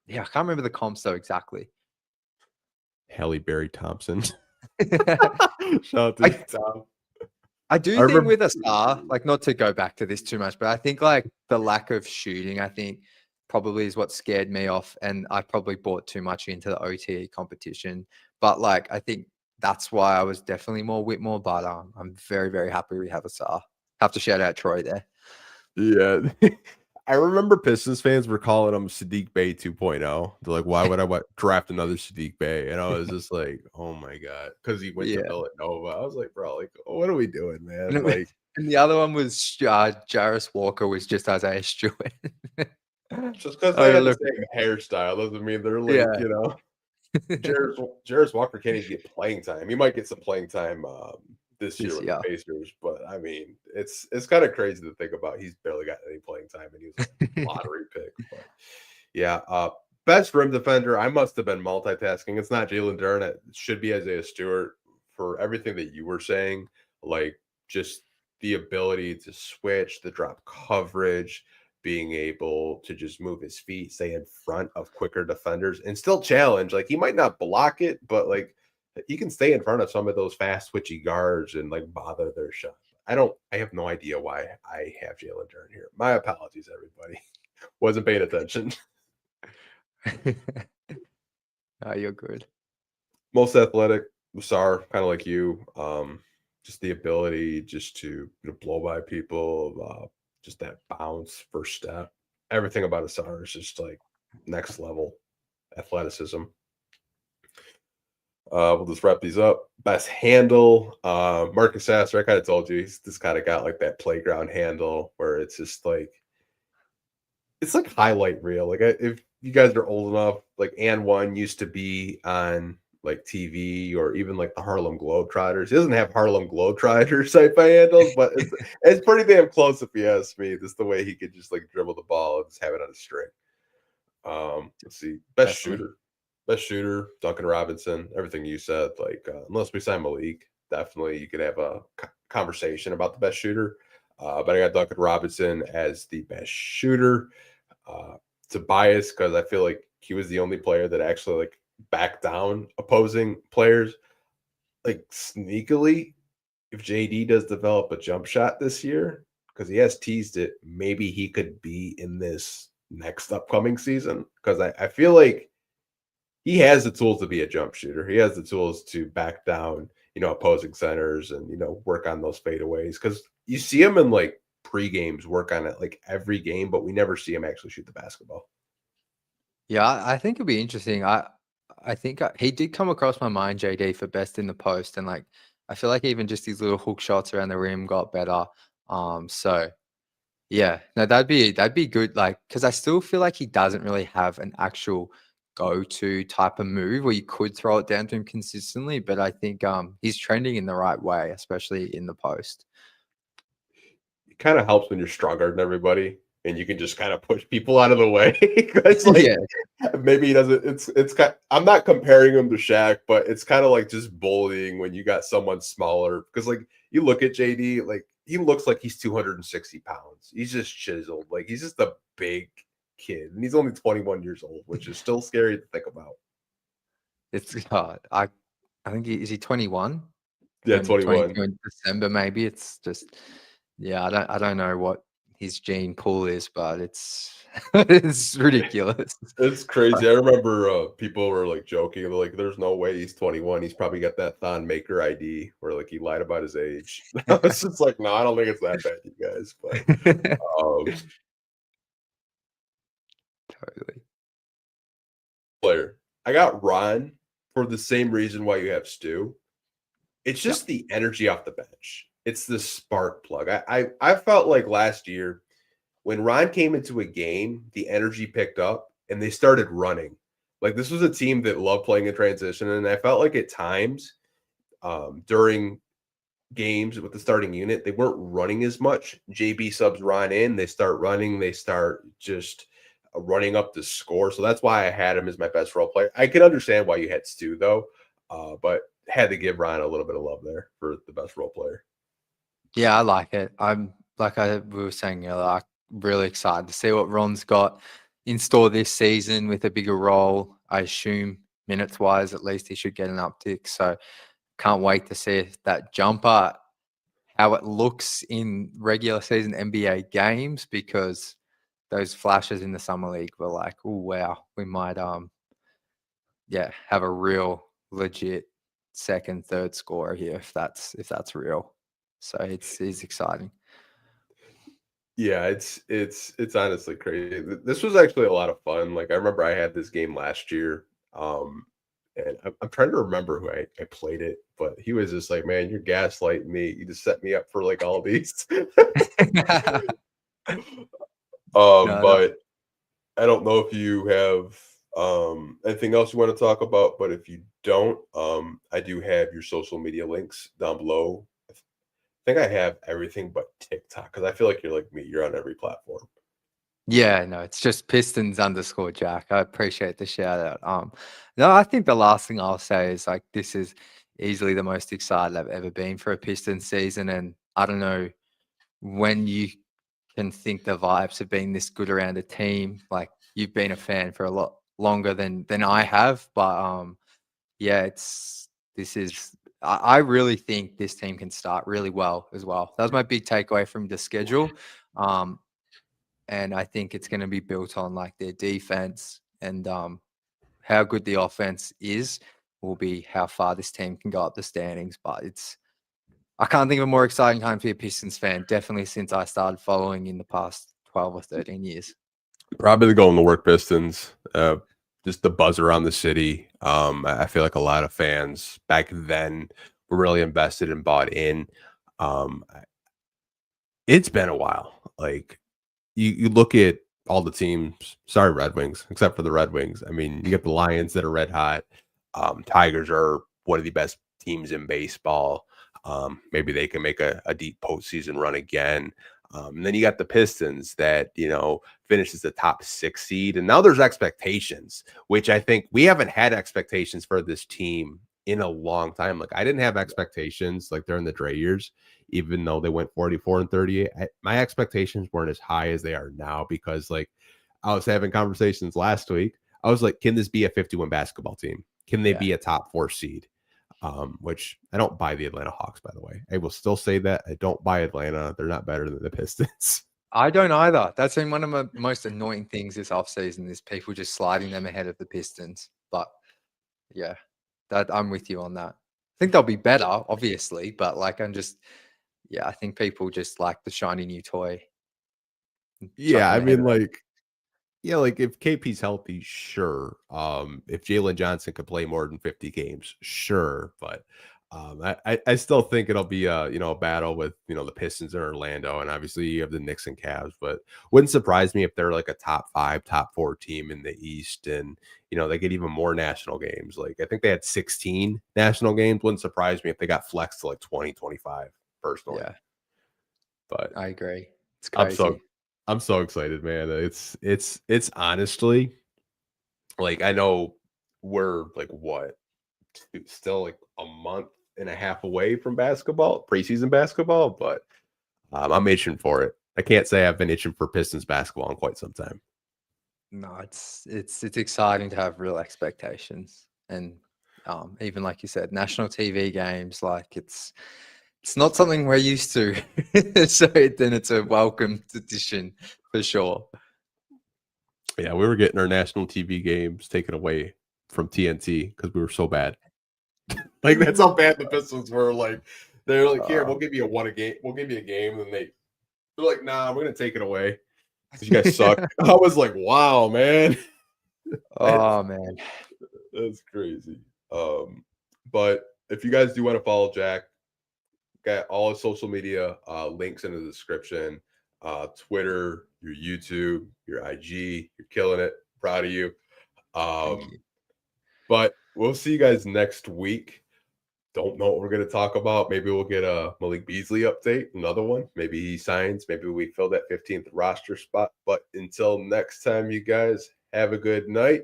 yeah, I can't remember the comps though exactly. Halle Berry Thompson. I, Shout out to Tom. I do I think remember. with a star, like not to go back to this too much, but I think like the lack of shooting, I think probably is what scared me off. And I probably bought too much into the OTE competition. But like I think that's why I was definitely more Whitmore. But I'm very, very happy we have a star. Have to shout out Troy there. Yeah. I remember Pistons fans were calling him Sadiq Bey 2.0. They're like, why would I draft another Sadiq Bey? And I was just like, oh my God. Because he went to Yeah. Villanova. I was like, bro, like, what are we doing, man? And, Like, and the other one was Jarris Walker was just Isaiah Stewart. just because I they had the look, same hairstyle doesn't mean they're like, yeah. Jarris Walker can't even get playing time. He might get some playing time this year This with year. the Pacers, but I mean, it's kind of crazy to think about. He's barely got any playing time, and he was a lottery pick. But yeah, best rim defender. I must have been multitasking. It's not Jalen Duren. It should be Isaiah Stewart for everything that you were saying. Like just the ability to switch, the drop coverage, being able to just move his feet, stay in front of quicker defenders, and still challenge. Like he might not block it, but like he can stay in front of some of those fast switchy guards and like bother their shot. I have no idea why I have Jalen Duren here. My apologies, everybody. Wasn't paying attention. You're good. Most athletic, Ausar, kind of like you. Just the ability just to blow by people, just that bounce, first step. Everything about Ausar is just like next level athleticism. We'll just wrap these up. Best handle, Marcus Sasser. I kind of told you he's just kind of got like that playground handle where it's just like it's like highlight reel. Like if you guys are old enough, like and one used to be on like TV or even like the Harlem Globetrotters. He doesn't have Harlem Globetrotters type of handles, but it's pretty damn close if you ask me. Just the way he could just like dribble the ball and just have it on a string. Let's see. Best Definitely. shooter. Best shooter, Duncan Robinson. Everything you said, like unless we sign Malik, definitely you could have a conversation about the best shooter. But I got Duncan Robinson as the best shooter. It's a bias because I feel like he was the only player that actually like backed down opposing players. Like sneakily, if JD does develop a jump shot this year, because he has teased it, maybe he could be in this next upcoming season. Because I feel like he has the tools to be a jump shooter. He has the tools to back down, opposing centers and, work on those fadeaways. Because you see him in like pre-games work on it like every game, but we never see him actually shoot the basketball. Yeah, I think it'd be interesting. I think he did come across my mind, JD, for best in the post, and like I feel like even just these little hook shots around the rim got better. So yeah, no, that'd be good. Like, because I still feel like he doesn't really have an actual go-to type of move where you could throw it down to him consistently. But I think he's trending in the right way, especially in the post. It kind of helps when you're stronger than everybody and you can just kind of push people out of the way. It's like Yeah, maybe he doesn't. It's kind. I'm not comparing him to Shaq, but it's kind of like just bullying when you got someone smaller. Because like you look at JD, like he looks like he's 260 pounds. He's just chiseled. Like he's just a big kid, and he's only 21 years old, which is still scary to think about. it's I think is he 21? Yeah, Turned 21. 22 in December, maybe. It's just, yeah, I don't know what his gene pool is, but it's it's ridiculous. It's crazy. I remember people were like joking, they're like, "There's no way he's 21. He's probably got that Thon Maker ID where like he lied about his age." It's just like, no, I don't think it's that bad, you guys. But um, Totally. player, I got Ron for the same reason why you have Stu. It's Yeah. just the energy off the bench. It's the spark plug. I felt like last year when Ron came into a game, the energy picked up and they started running. Like this was a team that loved playing in transition, and I felt like at times during games with the starting unit, they weren't running as much. JB subs Ron in, they start running, they start just running up the score. So that's why I had him as my best role player. I can understand why you had Stu though, but had to give Ron a little bit of love there for the best role player. Yeah, I like it. I'm like we were saying earlier, I'm really excited to see what Ron's got in store this season with a bigger role. I assume minutes wise, at least he should get an uptick. So can't wait to see that jumper, how it looks in regular season NBA games, because those flashes in the summer league were like, oh wow, we might yeah, have a real legit second, third scorer here if that's real. So it's exciting. Yeah, it's honestly crazy. This was actually a lot of fun. Like I remember I had this game last year, and I'm trying to remember who I played it, but he was just like, "Man, you're gaslighting me. You just set me up for like all these." No, that But I don't know if you have anything else you want to talk about, but if you don't, I do have your social media links down below. I think I have everything but TikTok because I feel like you're like me. You're on every platform. yeah, no, it's just Pistons underscore Jack. I appreciate the shout out. No, I think the last thing I'll say is like this is easily the most excited I've ever been for a Pistons season, and I don't know when you can think the vibes have been this good around a team. Like you've been a fan for a lot longer than I have, but yeah, this is I really think this team can start really well as well. That was my big takeaway from the schedule. And I think it's going to be built on like their defense and how good the offense is will be how far this team can go up the standings. But I can't think of a more exciting time to be a Pistons fan, definitely since I started following in the past 12 or 13 years. Probably the going to work Pistons. Just the buzz around the city. I feel like a lot of fans back then were really invested and bought in. Um, it's been a while. Like you look at all the teams. Sorry, Red Wings, except for the Red Wings. I mean, you get the Lions that are red hot. Tigers are one of the best teams in baseball. Maybe they can make a deep postseason run again. And then you got the Pistons that, finishes the top 6 seed. And now there's expectations, which I think we haven't had expectations for this team in a long time. Like I didn't have expectations like during the Dre years, even though they went 44 and 38. My expectations weren't as high as they are now because like I was having conversations last week. I was like, can this be a 51 basketball team? Can they be a top 4 seed? Which I don't buy the Atlanta Hawks, by the way. I will still say that I don't buy Atlanta. They're not better than the Pistons. I don't either. That's been one of my most annoying things this offseason is people just sliding them ahead of the Pistons. But yeah, I'm with you on that. I think they'll be better, obviously, but like I think people just like the shiny new toy. Yeah, I mean, like if KP's healthy, sure. If Jalen Johnson could play more than 50 games, sure. But I still think it'll be a battle with the Pistons in Orlando, and obviously you have the Knicks and Cavs. But wouldn't surprise me if they're like a top 5, top 4 team in the East, and they get even more national games. Like I think they had 16 national games. Wouldn't surprise me if they got flexed to like 20, 25 personally. Yeah, but I agree. It's crazy. I'm so excited, man. It's honestly like I know we're like still like a month and a half away from preseason basketball, but I'm itching for it. I can't say I've been itching for Pistons basketball in quite some time. No, it's exciting to have real expectations, and even like you said, national TV games. Like it's not something we're used to, so then it's a welcome addition for sure. Yeah, we were getting our national TV games taken away from TNT because we were so bad. Like that's how bad the Pistons were. Like they're like, here, we'll give you a game. We'll give you a game, and they're like, nah, we're gonna take it away. You guys suck. I was like, wow, man. Oh man, that's crazy. But if you guys do want to follow Jack, got all his social media links in the description. Twitter, your YouTube, your IG. You're killing it. Proud of you. But we'll see you guys next week. Don't know what we're going to talk about. Maybe we'll get a Malik Beasley update, another one. Maybe he signs. Maybe we fill that 15th roster spot. But until next time, you guys have a good night.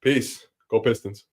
Peace. Go Pistons.